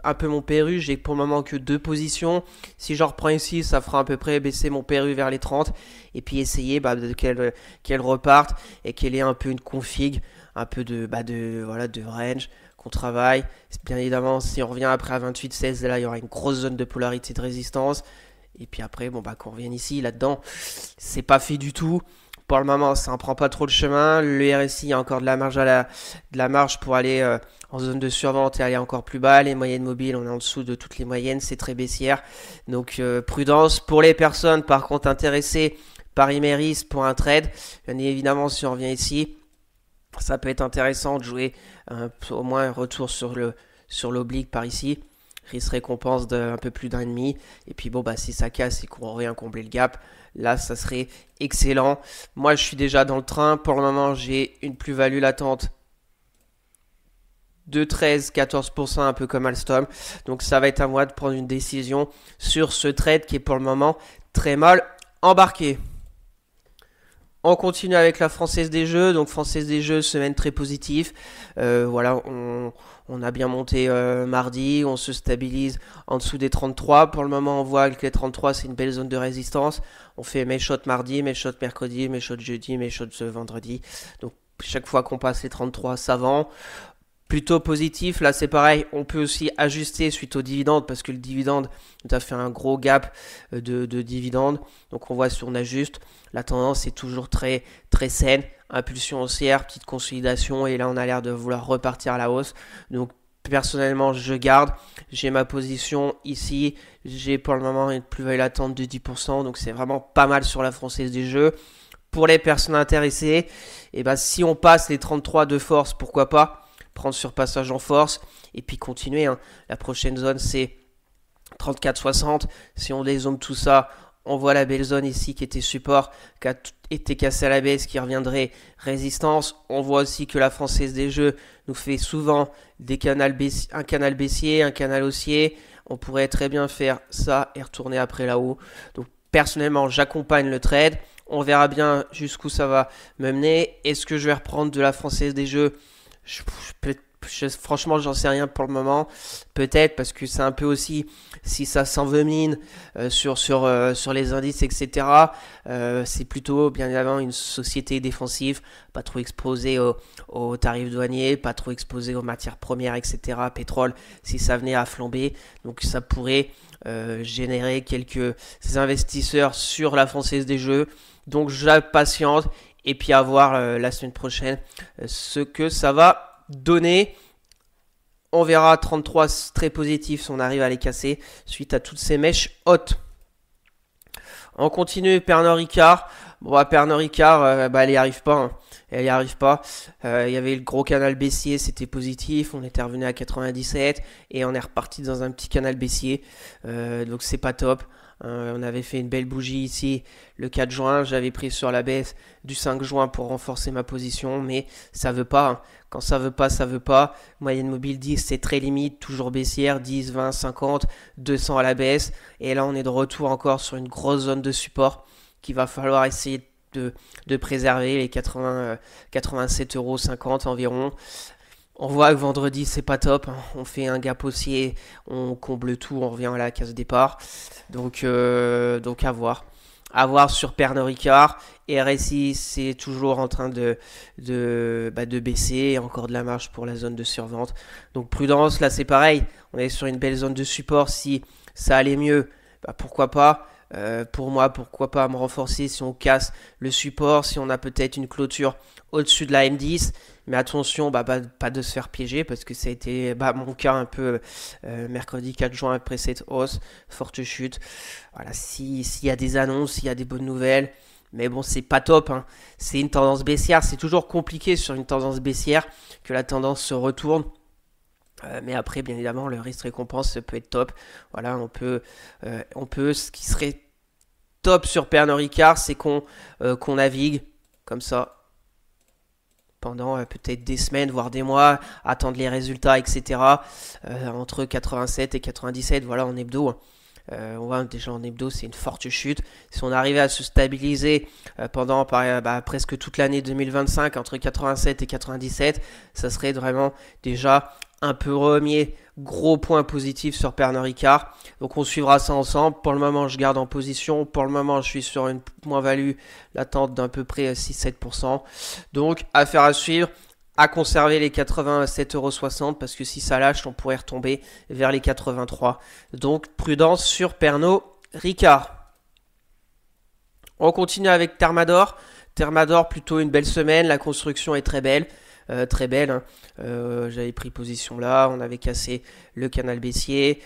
un peu mon PRU. J'ai pour le moment que 2 positions. Si je reprends ici, ça fera à peu près baisser mon PRU vers les 30. Et puis essayer qu'elle reparte et qu'elle ait un peu une config, un peu de range qu'on travaille. Bien évidemment, si on revient après à 28,16, là, il y aura une grosse zone de polarité de résistance. Et puis après, qu'on revienne ici, là-dedans, c'est pas fait du tout. Pour le moment, ça ne prend pas trop le chemin. Le RSI, il y a encore de la marge pour aller en zone de survente et aller encore plus bas. Les moyennes mobiles, on est en dessous de toutes les moyennes, c'est très baissière. Donc prudence pour les personnes, par contre, intéressées par Imerys pour un trade. Bien évidemment, si on revient ici, ça peut être intéressant de jouer au moins un retour sur l'oblique par ici. Risque récompense d'un peu plus d'1,5. Et puis si ça casse et qu'on revient combler le gap, là ça serait excellent. Moi je suis déjà dans le train. Pour le moment j'ai une plus-value latente de 13-14%, un peu comme Alstom. Donc ça va être à moi de prendre une décision sur ce trade qui est pour le moment très mal embarqué. On continue avec la Française des Jeux. Donc Française des Jeux, semaine très positive. Voilà, on a bien monté mardi. On se stabilise en dessous des 33. Pour le moment, on voit que les 33, c'est une belle zone de résistance. On fait mes shots mardi, mes shots mercredi, mes shots jeudi, mes shots vendredi. Donc chaque fois qu'on passe les 33, ça vend. Plutôt positif, là c'est pareil, on peut aussi ajuster suite au dividende parce que le dividende nous a fait un gros gap de dividende. Donc on voit si on ajuste, la tendance est toujours très saine, impulsion haussière, petite consolidation et là on a l'air de vouloir repartir à la hausse. Donc personnellement je garde, j'ai ma position ici, j'ai pour le moment une plus-value latente de 10%, donc c'est vraiment pas mal sur la Française des Jeux. Pour les personnes intéressées, si on passe les 33 de force, pourquoi pas prendre sur passage en force et puis continuer, hein. La prochaine zone c'est 34,60. Si on dézoome tout ça, On voit la belle zone ici qui était support, qui a été cassée à la baisse, qui reviendrait résistance. On voit aussi que la Française des Jeux nous fait souvent un canal baissier, un canal haussier. On pourrait très bien faire ça et retourner après là-haut. Donc personnellement, j'accompagne le trade. On verra bien jusqu'où ça va me mener. Est-ce que je vais reprendre de la Française des Jeux? Franchement, j'en sais rien pour le moment. Peut-être parce que c'est un peu aussi si ça s'envenime sur les indices, etc. C'est plutôt bien évidemment une société défensive, pas trop exposée aux tarifs douaniers, pas trop exposée aux matières premières, etc. Pétrole, si ça venait à flamber. Donc ça pourrait générer quelques investisseurs sur la Française des Jeux. Donc j'impatiente et puis à voir la semaine prochaine ce que ça va donner. On verra 33 très positifs si on arrive à les casser suite à toutes ces mèches hautes. On continue, Pernod Ricard. Bon, Pernod Ricard, elle n'y arrive pas. Hein. Elle n'y arrive pas. Il y avait le gros canal baissier, c'était positif. On était revenu à 97 et on est reparti dans un petit canal baissier. Donc c'est pas top. On avait fait une belle bougie ici le 4 juin. J'avais pris sur la baisse du 5 juin pour renforcer ma position. Mais ça veut pas. Hein. Quand ça veut pas, ça veut pas. Moyenne mobile 10, c'est très limite. Toujours baissière. 10, 20, 50, 200 à la baisse. Et là, on est de retour encore sur une grosse zone de support qu'il va falloir essayer de préserver. Les 87,50 € environ. On voit que vendredi, c'est pas top. Hein. On fait un gap haussier, on comble tout, on revient à la case départ. Donc à voir. À voir sur Pernod Ricard. Et RSI, c'est toujours en train de baisser. Encore de la marge pour la zone de survente. Donc prudence, là c'est pareil. On est sur une belle zone de support. Si ça allait mieux, pourquoi pas. Pour moi, pourquoi pas me renforcer si on casse le support, si on a peut-être une clôture au-dessus de la M10. Mais attention, pas de se faire piéger parce que ça a été mon cas un peu mercredi 4 juin après cette hausse, forte chute. Voilà, s'il y a des annonces, s'il y a des bonnes nouvelles. Mais bon, c'est pas top. Hein. C'est une tendance baissière. C'est toujours compliqué sur une tendance baissière que la tendance se retourne. Mais après, bien évidemment, le risque-récompense peut être top. Voilà, on peut. Ce qui serait top sur Pernod Ricard, c'est qu'on navigue comme ça pendant peut-être des semaines, voire des mois, attendre les résultats, etc. Entre 87 et 97, voilà, en hebdo. On voit déjà en hebdo, c'est une forte chute. Si on arrivait à se stabiliser pendant presque toute l'année 2025, entre 87 et 97, ça serait vraiment déjà un premier gros point positif sur Pernod Ricard. Donc on suivra ça ensemble. Pour le moment, je garde en position. Pour le moment, je suis sur une moins-value latente d'à peu près 6-7%. Donc, affaire à suivre. À conserver les 87,60 € parce que si ça lâche, on pourrait retomber vers les 83. Donc, prudence sur Pernod Ricard. On continue avec Thermador. Thermador, plutôt une belle semaine. La construction est très belle. Très belle. Hein. J'avais pris position là, on avait cassé le canal baissier,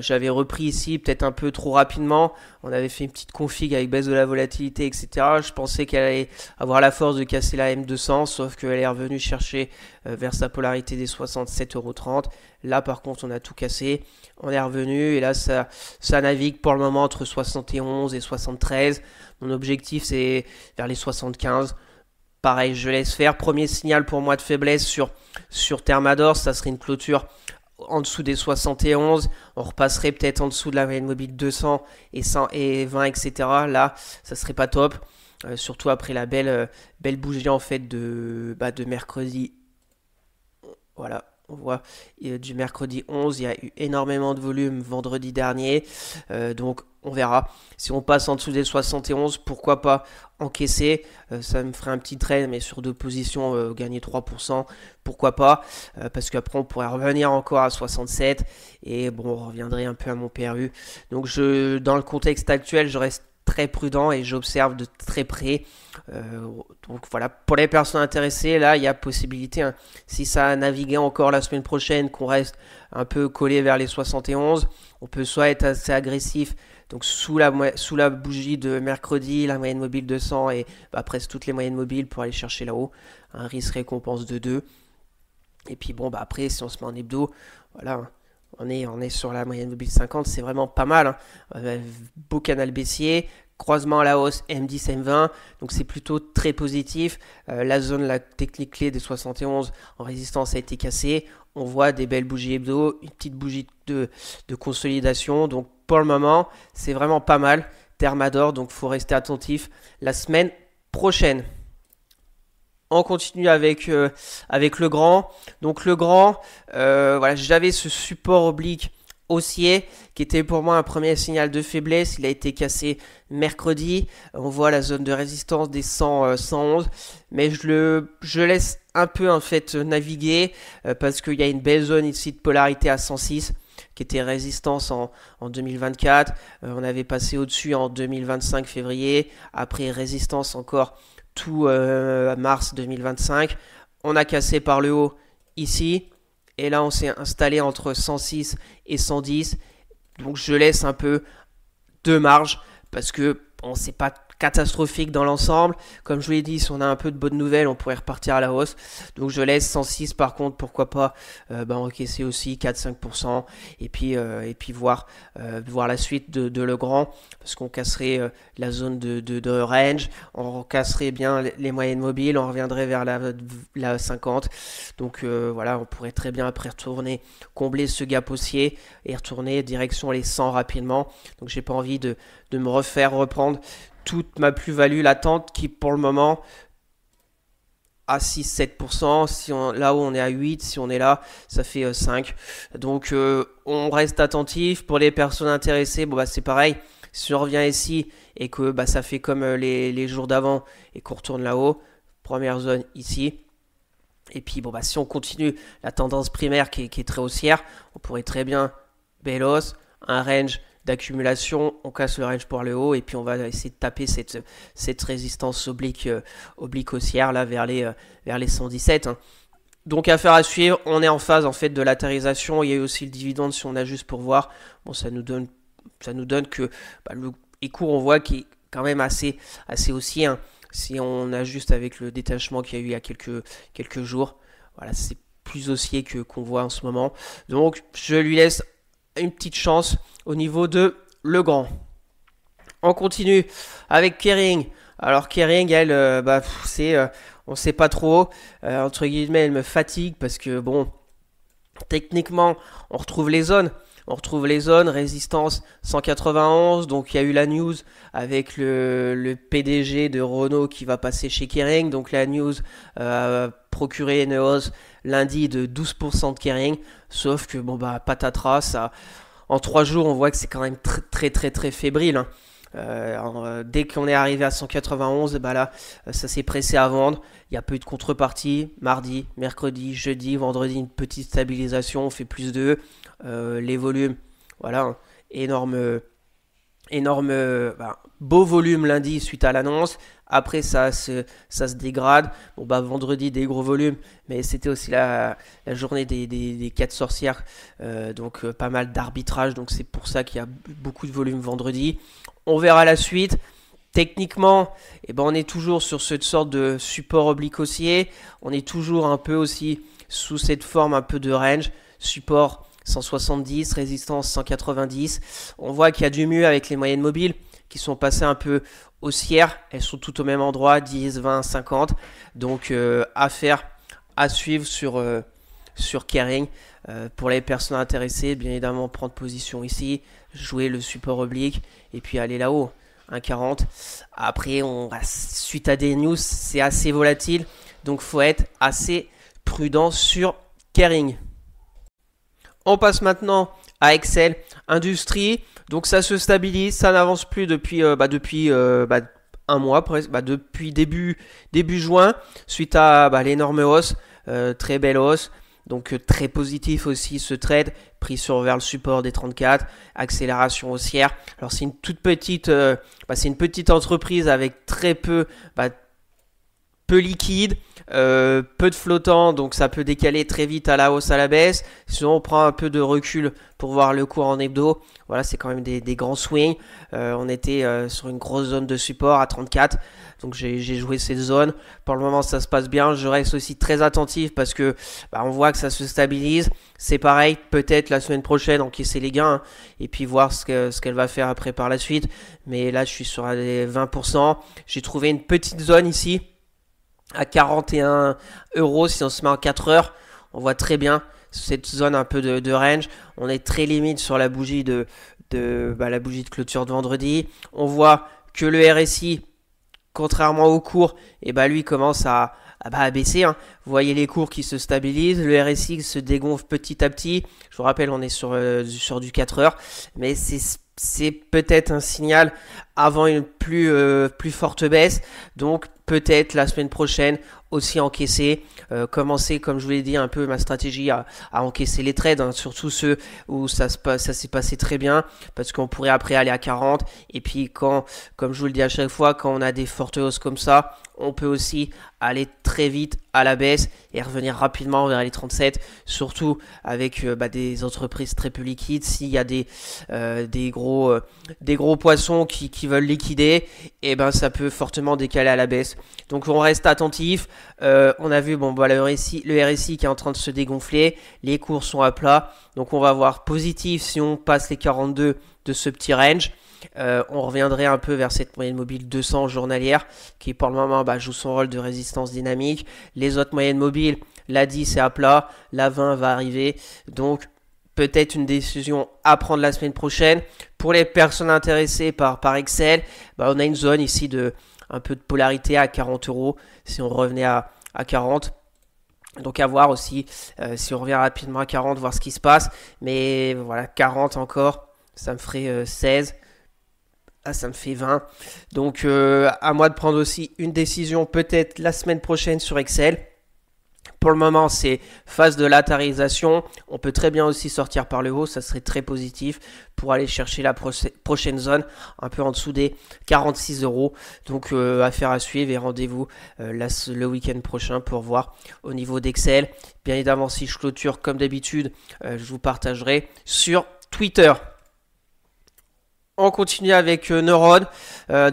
j'avais repris ici peut-être un peu trop rapidement, on avait fait une petite config avec baisse de la volatilité, etc. Je pensais qu'elle allait avoir la force de casser la M200, sauf qu'elle est revenue chercher vers sa polarité des 67,30 €. Là par contre on a tout cassé, on est revenu et là ça navigue pour le moment entre 71 et 73. Mon objectif c'est vers les 75. Pareil, je laisse faire. Premier signal pour moi de faiblesse sur Thermador, ça serait une clôture en dessous des 71. On repasserait peut-être en dessous de la moyenne mobile 200 et 100 et 20, etc. Là, ça serait pas top. Surtout après la belle bougie en fait de mercredi. Voilà. On voit du mercredi 11, il y a eu énormément de volume vendredi dernier. Donc on verra. Si on passe en dessous des 71, pourquoi pas encaisser. Ça me ferait un petit trade, mais sur deux positions, gagner 3%. Pourquoi pas. Parce qu'après on pourrait revenir encore à 67. Et bon, on reviendrait un peu à mon PRU. Donc dans le contexte actuel, je reste très prudent et j'observe de très près. Donc voilà, pour les personnes intéressées, là il y a possibilité, hein, si ça a navigué encore la semaine prochaine, qu'on reste un peu collé vers les 71, on peut soit être assez agressif, donc sous la bougie de mercredi, la moyenne mobile 200 et presque toutes les moyennes mobiles pour aller chercher là-haut, un risque récompense de 2. Et puis bon, après si on se met en hebdo, voilà, On est sur la moyenne mobile 50, c'est vraiment pas mal, hein. Beau canal baissier, croisement à la hausse M10, M20, donc c'est plutôt très positif. La zone, la technique clé des 71 en résistance a été cassée. On voit des belles bougies hebdo, une petite bougie de consolidation. Donc pour le moment, c'est vraiment pas mal. Thermador, donc il faut rester attentif la semaine prochaine. On continue avec le grand. Donc le grand, voilà, j'avais ce support oblique haussier qui était pour moi un premier signal de faiblesse. Il a été cassé mercredi. On voit la zone de résistance des 100, 111, mais je laisse un peu en fait naviguer parce qu'il y a une belle zone ici de polarité à 106 qui était résistance en 2024. On avait passé au-dessus en 2025 février. Après résistance encore tout mars 2025. On a cassé par le haut ici. Et là, on s'est installé entre 106 et 110. Donc, je laisse un peu de marge parce que bon, c'est pas catastrophique dans l'ensemble. Comme je vous l'ai dit, si on a un peu de bonnes nouvelles, on pourrait repartir à la hausse. Donc, je laisse 106 par contre. Pourquoi pas encaisser aussi 4-5% et puis voir la suite de Legrand parce qu'on casserait la zone de range. On casserait bien les moyennes mobiles. On reviendrait vers la 50. Donc, voilà, on pourrait très bien après retourner combler ce gap haussier et retourner direction les 100 rapidement. Donc, j'ai pas envie de me reprendre toute ma plus-value latente qui pour le moment à 6-7%, là où on est à 8, si on est là, ça fait 5. Donc on reste attentif. Pour les personnes intéressées, bon, c'est pareil. Si on revient ici et que ça fait comme les jours d'avant et qu'on retourne là-haut, première zone ici. Et puis si on continue la tendance primaire qui est très haussière, on pourrait très bien belle hausse, un range d'accumulation, on casse le range pour le haut et puis on va essayer de taper cette résistance oblique haussière là vers les 117, hein. Donc affaire à suivre, on est en phase en fait de latérisation. Il y a eu aussi le dividende si on ajuste pour voir. Bon, ça nous donne que les cours on voit qui est quand même assez haussier, hein. Si on ajuste avec le détachement qu'il y a eu il y a quelques jours, voilà, c'est plus haussier qu'on voit en ce moment. Donc je lui laisse une petite chance au niveau de Legrand. On continue avec Kering. Alors Kering, elle, on sait pas trop. Entre guillemets, elle me fatigue parce que bon, techniquement, on retrouve les zones. Résistance 191. Donc il y a eu la news avec le PDG de Renault qui va passer chez Kering. Donc la news procurer une hausse lundi de 12% de Kering. Sauf que patatras, ça, en 3 jours, on voit que c'est quand même très fébrile, hein. Dès qu'on est arrivé à 191, là, ça s'est pressé à vendre. Il n'y a pas eu de contrepartie. Mardi, mercredi, jeudi, vendredi, une petite stabilisation. On fait plus de les volumes. Voilà, hein. Beau volume lundi suite à l'annonce. Après, ça se dégrade. Vendredi, des gros volumes. Mais c'était aussi la journée des 4 sorcières. Donc, pas mal d'arbitrage. Donc, c'est pour ça qu'il y a beaucoup de volume vendredi. On verra la suite. Techniquement, on est toujours sur cette sorte de support oblique haussier. On est toujours un peu aussi sous cette forme un peu de range. Support 170, résistance 190. On voit qu'il y a du mieux avec les moyennes mobiles qui sont passées un peu haussières. Elles sont toutes au même endroit, 10, 20, 50. Donc affaire à suivre sur Kering. Pour les personnes intéressées, bien évidemment prendre position ici, jouer le support oblique et puis aller là-haut. 1,40. Après, suite à des news, c'est assez volatile. Donc faut être assez prudent sur Kering. On passe maintenant à Excel Industrie. Donc ça se stabilise, ça n'avance plus depuis un mois presque, depuis début juin, suite à l'énorme hausse, très belle hausse. Donc très positif aussi ce trade, pris vers le support des 34, accélération haussière. Alors c'est une toute petite, c'est une petite entreprise avec très peu liquide. Peu de flottants, donc ça peut décaler très vite à la hausse, à la baisse. Sinon, on prend un peu de recul pour voir le cours en hebdo. Voilà, c'est quand même des grands swings. On était sur une grosse zone de support à 34. Donc j'ai joué cette zone. Pour le moment, ça se passe bien. Je reste aussi très attentif parce que on voit que ça se stabilise. C'est pareil, peut-être la semaine prochaine encaisser les gains hein, et puis voir ce qu'elle va faire après par la suite. Mais là, je suis sur les 20%. J'ai trouvé une petite zone ici à 41 euros si on se met en 4 heures. On voit très bien cette zone un peu de range. On est très limite sur la bougie la bougie de clôture de vendredi. On voit que le RSI, contrairement au cours, lui commence à baisser. Hein. Vous voyez les cours qui se stabilisent, le RSI se dégonfle petit à petit. Je vous rappelle, on est sur du 4 heures, mais c'est peut-être un signal avant une plus forte baisse. Donc peut-être la semaine prochaine aussi encaisser, commencer comme je vous l'ai dit un peu ma stratégie à encaisser les trades, hein, surtout ceux où ça s'est passé très bien parce qu'on pourrait après aller à 40 et puis comme je vous le dis à chaque fois, quand on a des fortes hausses comme ça, on peut aussi aller très vite à la baisse et revenir rapidement vers les 37, surtout avec des entreprises très peu liquides. S'il y a des gros poissons qui veulent liquider, et ça peut fortement décaler à la baisse. Donc on reste attentif. On a vu le RSI qui est en train de se dégonfler, les cours sont à plat, donc on va voir positif si on passe les 42 de ce petit range. On reviendrait un peu vers cette moyenne mobile 200 journalière qui pour le moment joue son rôle de résistance dynamique. Les autres moyennes mobiles, la 10 est à plat, la 20 va arriver, donc peut-être une décision à prendre la semaine prochaine. Pour les personnes intéressées par Excel, on a une zone ici de un peu de polarité à 40 euros si on revenait à 40. Donc à voir aussi si on revient rapidement à 40, voir ce qui se passe. Mais voilà, 40 encore, ça me ferait 16. Ah, ça me fait 20. Donc à moi de prendre aussi une décision peut-être la semaine prochaine sur Excel. Pour le moment, c'est phase de latérisation. On peut très bien aussi sortir par le haut. Ça serait très positif pour aller chercher la prochaine zone un peu en dessous des 46 euros. Donc, affaire à suivre et rendez-vous le week-end prochain pour voir au niveau d'Excel. Bien évidemment, si je clôture comme d'habitude, je vous partagerai sur Twitter. On continue avec Neuron.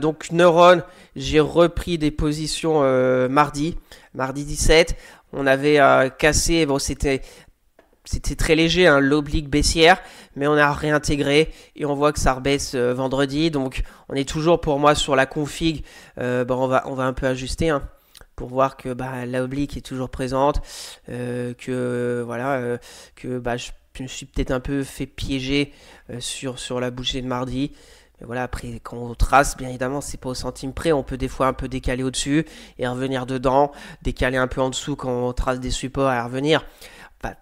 Donc Neuron, j'ai repris des positions mardi 17. On avait cassé, c'était très léger, hein, l'oblique baissière, mais on a réintégré et on voit que ça rebaisse vendredi. Donc on est toujours pour moi sur la config. On va un peu ajuster hein, pour voir que l'oblique est toujours présente, que je me suis peut-être un peu fait piéger sur la bougie de mardi. Mais voilà, après, quand on trace, bien évidemment, c'est pas au centime près. On peut des fois un peu décaler au-dessus et revenir dedans, décaler un peu en dessous quand on trace des supports et revenir.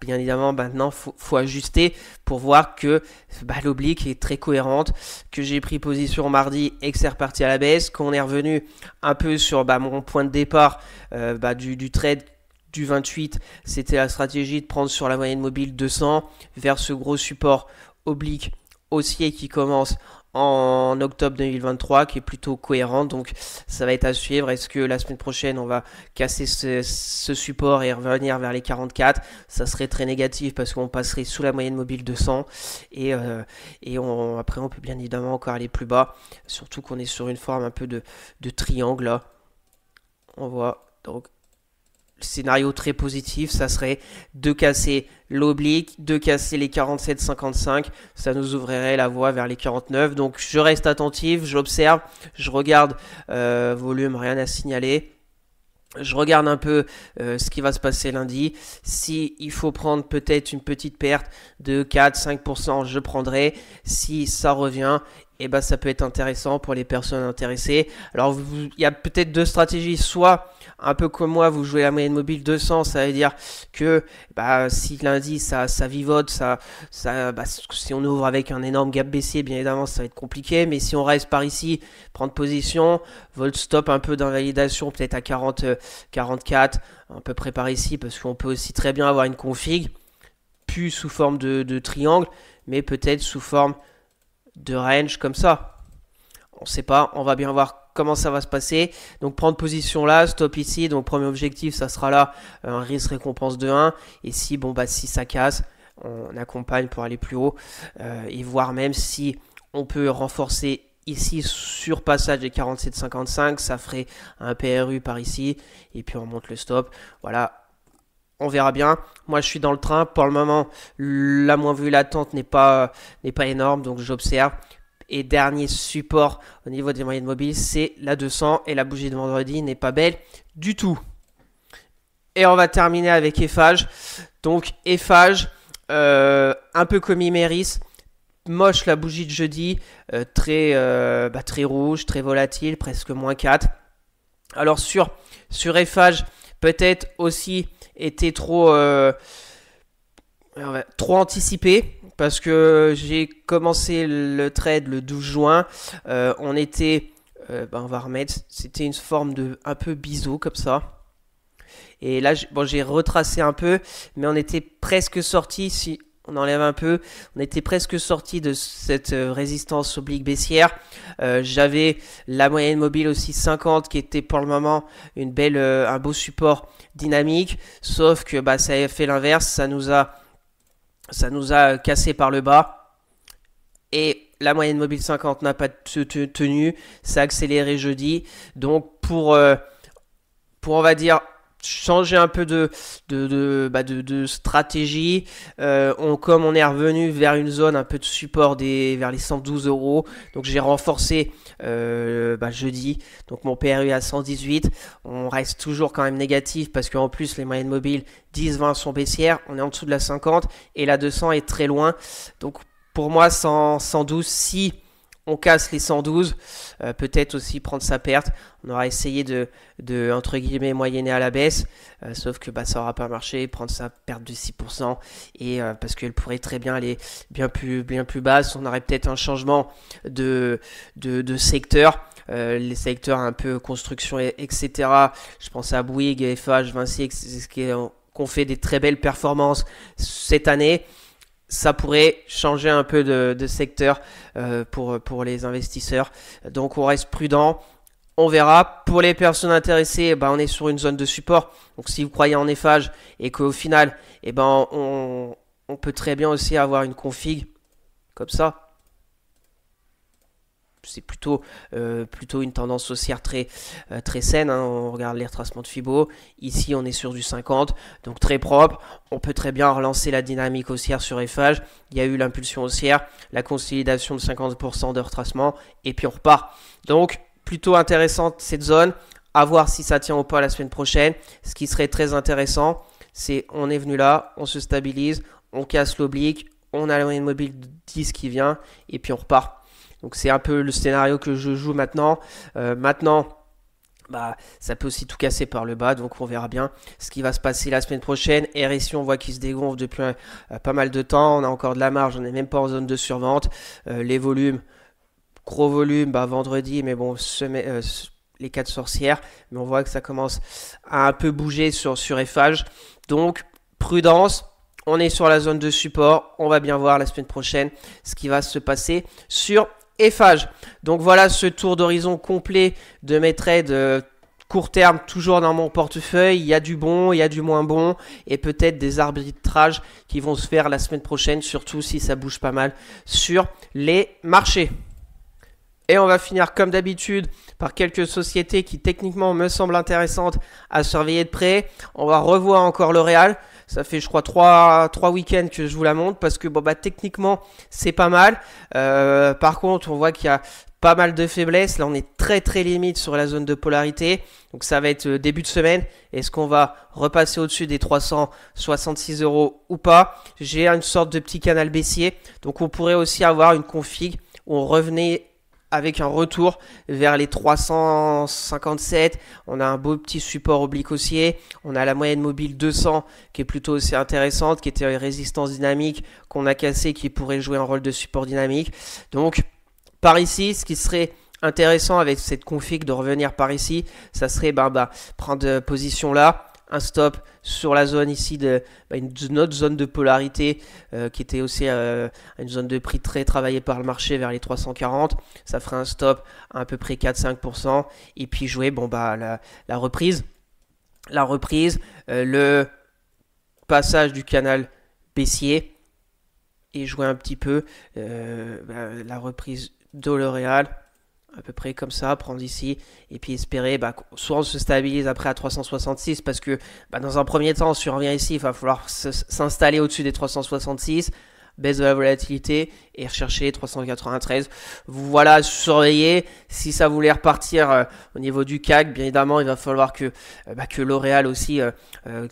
Bien évidemment, maintenant, faut ajuster pour voir que l'oblique est très cohérente, que j'ai pris position mardi et que c'est reparti à la baisse, qu'on est revenu un peu sur mon point de départ du trade du 28, c'était la stratégie de prendre sur la moyenne mobile 200 vers ce gros support oblique haussier qui commence en octobre 2023 qui est plutôt cohérent, donc ça va être à suivre. Est-ce que la semaine prochaine on va casser ce support et revenir vers les 44? Ça serait très négatif parce qu'on passerait sous la moyenne mobile 200 et après on peut bien évidemment encore aller plus bas, surtout qu'on est sur une forme un peu de triangle là. On voit donc scénario très positif, ça serait de casser l'oblique, de casser les 47,55, ça nous ouvrirait la voie vers les 49. Donc je reste attentif, j'observe, je regarde volume, rien à signaler. Je regarde un peu ce qui va se passer lundi. Si il faut prendre peut-être une petite perte de 4-5%, je prendrai. Si ça revient, ça peut être intéressant pour les personnes intéressées. Alors, il y a peut-être deux stratégies. Soit, un peu comme moi, vous jouez la moyenne mobile 200, ça veut dire que si lundi ça vivote, si on ouvre avec un énorme gap baissier, bien évidemment, ça va être compliqué. Mais si on reste par ici, prendre position, volt stop un peu d'invalidation, peut-être à 40, 44, à peu près par ici, parce qu'on peut aussi très bien avoir une config, plus sous forme de triangle, mais peut-être sous forme de range comme ça. On ne sait pas, on va bien voir comment ça va se passer. Donc prendre position là, stop ici. Donc premier objectif, ça sera là, un risque récompense de 1. Et si, bon, bah, si ça casse, on accompagne pour aller plus haut. Et voir même si on peut renforcer ici sur passage des 47,55, ça ferait un PRU par ici. Et puis on monte le stop. Voilà. On verra bien. Moi, je suis dans le train. Pour le moment, la moins-value latente n'est pas énorme. Donc, j'observe. Et dernier support au niveau des moyennes mobiles, c'est la 200. Et la bougie de vendredi n'est pas belle du tout. Et on va terminer avec Eiffage. Donc, Eiffage, un peu comme Imerys. Moche la bougie de jeudi. Très rouge, très volatile, presque moins 4. Alors, sur Eiffage, peut-être aussi était trop anticipé parce que j'ai commencé le trade le 12 juin. On était, on va remettre, c'était une forme de un peu biseau comme ça. Et là, j'ai retracé un peu, mais on était presque sorti. Si on enlève un peu, on était presque sorti de cette résistance oblique baissière. J'avais la moyenne mobile aussi 50 qui était pour le moment un beau support dynamique, sauf que ça a fait l'inverse, ça nous a cassé par le bas et la moyenne mobile 50 n'a pas tenu, ça a accéléré jeudi. Donc pour on va dire changer un peu de stratégie, comme on est revenu vers une zone un peu de support vers les 112 €, donc j'ai renforcé jeudi, donc mon PRU à 118. On reste toujours quand même négatif parce qu'en plus les moyennes mobiles 10-20 sont baissières, on est en dessous de la 50 et la 200 est très loin. Donc pour moi 112, si on casse les 112, peut-être aussi prendre sa perte. On aura essayé de entre guillemets moyenner à la baisse, sauf que ça n'aura pas marché, prendre sa perte de 6%, et parce qu'elle pourrait très bien aller bien plus basse. On aurait peut-être un changement de secteur, les secteurs un peu construction, etc. Je pense à Bouygues, Eiffage, Vinci, qui ont fait des très belles performances cette année. Ça pourrait changer un peu de secteur pour les investisseurs. Donc on reste prudent. On verra. Pour les personnes intéressées, on est sur une zone de support. Donc si vous croyez en Eiffage et qu'au final, on peut très bien aussi avoir une config comme ça. C'est plutôt une tendance haussière très saine, hein. On regarde les retracements de Fibo. Ici, on est sur du 50, donc très propre. On peut très bien relancer la dynamique haussière sur Eiffage. Il y a eu l'impulsion haussière, la consolidation de 50% de retracement, et puis on repart. Donc, plutôt intéressante cette zone. À voir si ça tient ou pas la semaine prochaine. Ce qui serait très intéressant, c'est on est venu là, on se stabilise, on casse l'oblique, on a la moyenne mobile de 10 qui vient, et puis on repart. Donc c'est un peu le scénario que je joue maintenant. Ça peut aussi tout casser par le bas, donc on verra bien ce qui va se passer la semaine prochaine. RSI, on voit qu'il se dégonfle depuis pas mal de temps. On a encore de la marge, on n'est même pas en zone de survente. Les volumes, gros volume, vendredi, mais bon, les 4 sorcières. Mais on voit que ça commence à un peu bouger sur Eiffage. Donc prudence. On est sur la zone de support. On va bien voir la semaine prochaine ce qui va se passer sur Eiffage. Donc voilà ce tour d'horizon complet de mes trades court terme toujours dans mon portefeuille. Il y a du bon, il y a du moins bon et peut-être des arbitrages qui vont se faire la semaine prochaine, surtout si ça bouge pas mal sur les marchés. Et on va finir comme d'habitude par quelques sociétés qui techniquement me semblent intéressantes à surveiller de près. On va revoir encore L'Oréal. Ça fait je crois 3 week-ends que je vous la montre parce que techniquement c'est pas mal. Par contre on voit qu'il y a pas mal de faiblesses. Là on est très limite sur la zone de polarité. Donc ça va être début de semaine. Est-ce qu'on va repasser au-dessus des 366 € ou pas? J'ai une sorte de petit canal baissier. Donc on pourrait aussi avoir une config où on revenait avec un retour vers les 357, on a un beau petit support oblique haussier, on a la moyenne mobile 200 qui est plutôt aussi intéressante, qui était une résistance dynamique qu'on a cassée, qui pourrait jouer un rôle de support dynamique. Donc par ici, ce qui serait intéressant avec cette config de revenir par ici, ça serait prendre position là, un stop sur la zone ici une autre zone de polarité qui était aussi une zone de prix très travaillée par le marché vers les 340. Ça ferait un stop à peu près 4-5%. Et puis jouer la reprise. Le passage du canal baissier et jouer un petit peu la reprise de L'Oréal. À peu près comme ça, prendre ici et puis espérer soit on se stabilise après à 366 parce que dans un premier temps si on revient ici il va falloir s'installer au-dessus des 366, baisse de la volatilité et rechercher les 393. Voilà, surveiller si ça voulait repartir au niveau du CAC. Bien évidemment il va falloir que L'Oréal aussi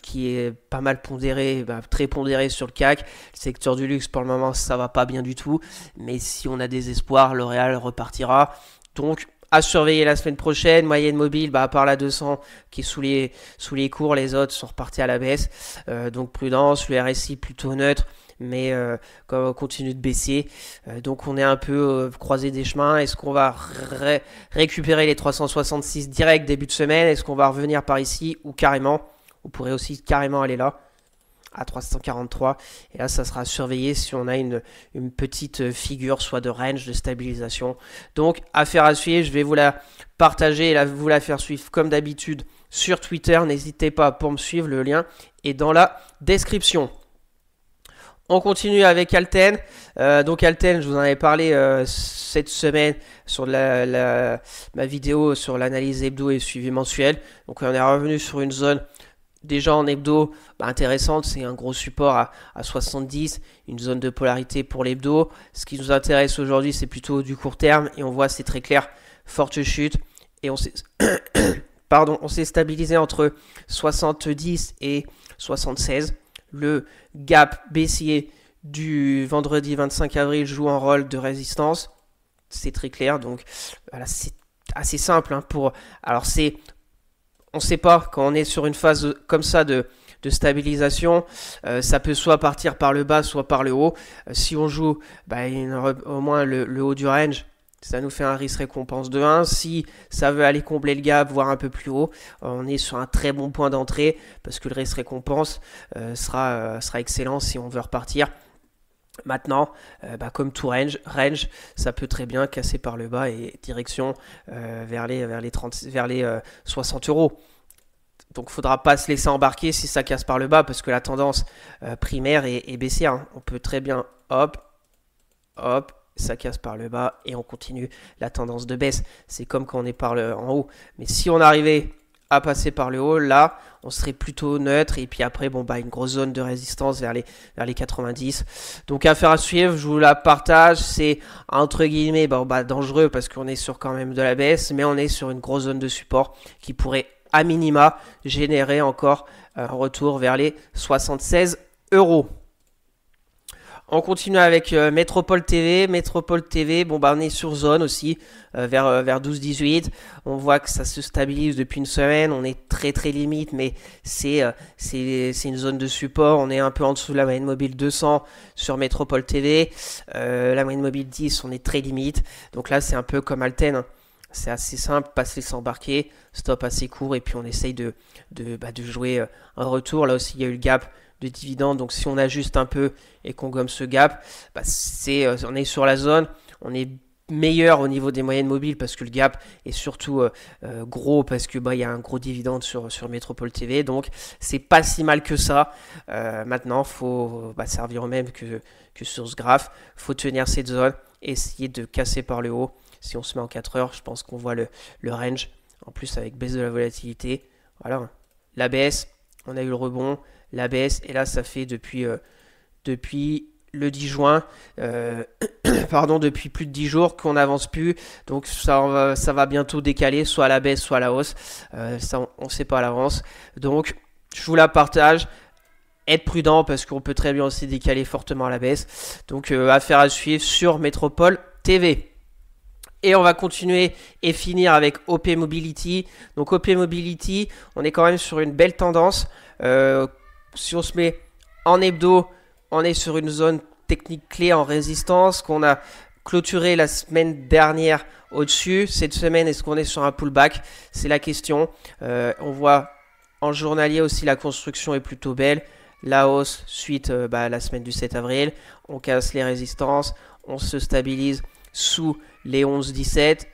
qui est pas mal pondéré, très pondéré sur le CAC. Le secteur du luxe pour le moment ça va pas bien du tout, mais si on a des espoirs, L'Oréal repartira. Donc, à surveiller la semaine prochaine. Moyenne mobile, à part la 200 qui est sous les cours, les autres sont repartis à la baisse. Donc, prudence. Le RSI plutôt neutre, mais continue de baisser. Donc, on est un peu croisé des chemins. Est-ce qu'on va récupérer les 366 direct début de semaine? Est-ce qu'on va revenir par ici ou carrément? On pourrait aussi carrément aller là à 343 et là ça sera surveillé si on a une petite figure soit de range de stabilisation. Donc affaire à suivre, je vais vous la partager et vous la faire suivre comme d'habitude sur Twitter. N'hésitez pas pour me suivre, le lien est dans la description. On continue avec Alten. Donc Alten, je vous en avais parlé cette semaine sur ma vidéo sur l'analyse hebdo et suivi mensuel. Donc on est revenu sur une zone déjà en hebdo intéressante, c'est un gros support à 70, une zone de polarité pour l'hebdo. Ce qui nous intéresse aujourd'hui, c'est plutôt du court terme et on voit, c'est très clair, forte chute et on s'est stabilisé entre 70 et 76. Le gap baissier du vendredi 25 avril joue un rôle de résistance, c'est très clair. Donc voilà, c'est assez simple alors on ne sait pas, quand on est sur une phase comme ça de stabilisation, ça peut soit partir par le bas, soit par le haut. Si on joue au moins le haut du range, ça nous fait un risque récompense de 1. Si ça veut aller combler le gap, voire un peu plus haut, on est sur un très bon point d'entrée parce que le risque récompense sera excellent si on veut repartir. Maintenant, comme tout range, ça peut très bien casser par le bas et direction vers les 60 euros. Donc, il ne faudra pas se laisser embarquer si ça casse par le bas parce que la tendance primaire est baissière. Hein. On peut très bien, hop, ça casse par le bas et on continue la tendance de baisse. C'est comme quand on est en haut. Mais si on arrivait à passer par le haut, là, on serait plutôt neutre. Et puis après, une grosse zone de résistance vers les 90. Donc, affaire à suivre, je vous la partage. C'est entre guillemets dangereux parce qu'on est sur quand même de la baisse. Mais on est sur une grosse zone de support qui pourrait, à minima, générer encore un retour vers les 76 euros. On continue avec Métropole TV. Métropole TV, on est sur zone aussi, vers 12-18. On voit que ça se stabilise depuis une semaine. On est très très limite, mais c'est une zone de support. On est un peu en dessous de la moyenne mobile 200 sur Métropole TV. La moyenne mobile 10, on est très limite. Donc là, c'est un peu comme Alten. Hein. C'est assez simple, pas se laisser embarquer, stop assez court et puis on essaye de jouer un retour. Là aussi, il y a eu le gap de dividendes. Donc si on ajuste un peu et qu'on gomme ce gap, on est sur la zone, on est meilleur au niveau des moyennes mobiles parce que le gap est surtout gros parce que il y a un gros dividende sur Métropole TV. Donc c'est pas si mal que ça. Maintenant, faut servir au même que sur ce graphe. Faut tenir cette zone, essayer de casser par le haut. Si on se met en 4 heures, je pense qu'on voit le range. En plus, avec baisse de la volatilité. Voilà. La baisse, on a eu le rebond. La baisse, et là, ça fait depuis le 10 juin, depuis plus de 10 jours qu'on n'avance plus. Donc, ça va bientôt décaler, soit à la baisse, soit à la hausse. Ça, on ne sait pas à l'avance. Donc, je vous la partage. Être prudent parce qu'on peut très bien aussi décaler fortement à la baisse. Donc, affaire à suivre sur Métropole TV. Et on va continuer et finir avec OP Mobility. Donc OP Mobility, on est quand même sur une belle tendance. Si on se met en hebdo, on est sur une zone technique clé en résistance qu'on a clôturé la semaine dernière au-dessus. Cette semaine, est-ce qu'on est sur un pullback? C'est la question. On voit En journalier aussi, la construction est plutôt belle. La hausse suite la semaine du 7 avril. On casse les résistances. On se stabilise sous les 11,17.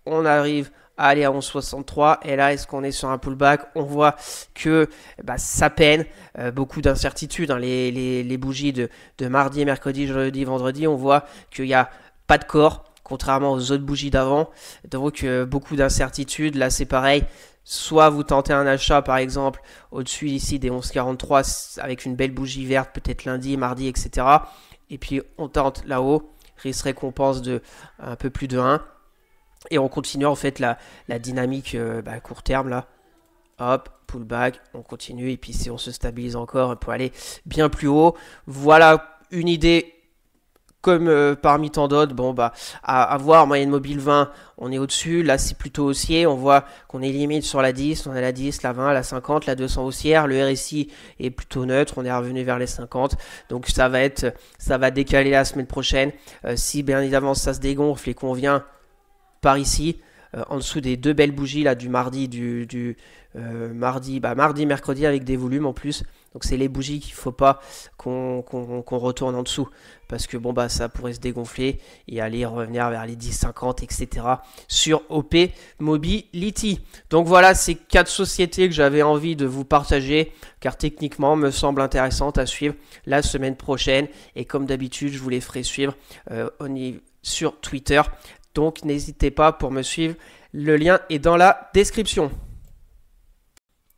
On arrive à aller à 11,63. Et là, est-ce qu'on est sur un pullback? On voit que ça peine. Beaucoup d'incertitudes. Hein. Les bougies de mardi, mercredi, jeudi, vendredi, on voit qu'il n'y a pas de corps, contrairement aux autres bougies d'avant. Donc, beaucoup d'incertitudes. Là, c'est pareil. Soit vous tentez un achat, par exemple, au-dessus ici des 11,43 avec une belle bougie verte, peut-être lundi, mardi, etc. Et puis, on tente là-haut. Risque récompense de un peu plus de 1. Et on continue en fait la dynamique court terme là. Hop, pullback, on continue. Et puis si on se stabilise encore pour aller bien plus haut. Voilà une idée comme parmi tant d'autres. Bon à voir, moyenne mobile 20, on est au-dessus. Là c'est plutôt haussier. On voit qu'on est limite sur la 10. On a la 10, la 20, la 50, la 200 haussière. Le RSI est plutôt neutre. On est revenu vers les 50. Donc ça va décaler la semaine prochaine. Si bien évidemment ça se dégonfle et qu'on vient par ici, en dessous des deux belles bougies là du mardi, mardi, mercredi avec des volumes en plus. Donc c'est les bougies qu'il ne faut pas qu'on retourne en dessous. Parce que ça pourrait se dégonfler et aller revenir vers les 10,50, etc. sur OP Mobility. Donc voilà, ces 4 sociétés que j'avais envie de vous partager, car techniquement me semblent intéressantes à suivre la semaine prochaine. Et comme d'habitude, je vous les ferai suivre sur Twitter. Donc n'hésitez pas pour me suivre, le lien est dans la description.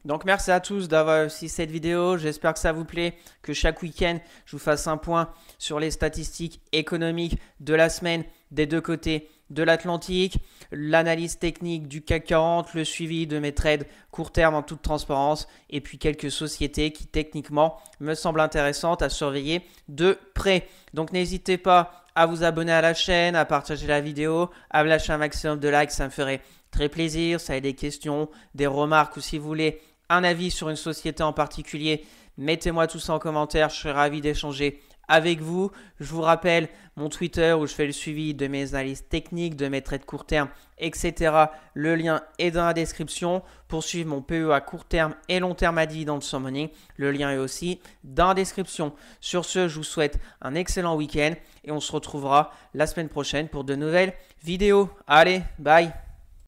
Donc merci à tous d'avoir aussi cette vidéo, j'espère que ça vous plaît, que chaque week-end je vous fasse un point sur les statistiques économiques de la semaine des deux côtés de l'Atlantique, l'analyse technique du CAC 40, le suivi de mes trades court terme en toute transparence et puis quelques sociétés qui techniquement me semblent intéressantes à surveiller de près. Donc n'hésitez pas à vous abonner à la chaîne, à partager la vidéo, à me lâcher un maximum de likes, ça me ferait très plaisir. Si vous avez des questions, des remarques ou si vous voulez un avis sur une société en particulier, mettez-moi tout ça en commentaire, je serai ravi d'échanger avec vous. Je vous rappelle mon Twitter où je fais le suivi de mes analyses techniques, de mes trades court terme, etc. Le lien est dans la description. Pour suivre mon PE à court terme et long terme à dividende sur Morning, le lien est aussi dans la description. Sur ce, je vous souhaite un excellent week-end et on se retrouvera la semaine prochaine pour de nouvelles vidéos. Allez, bye!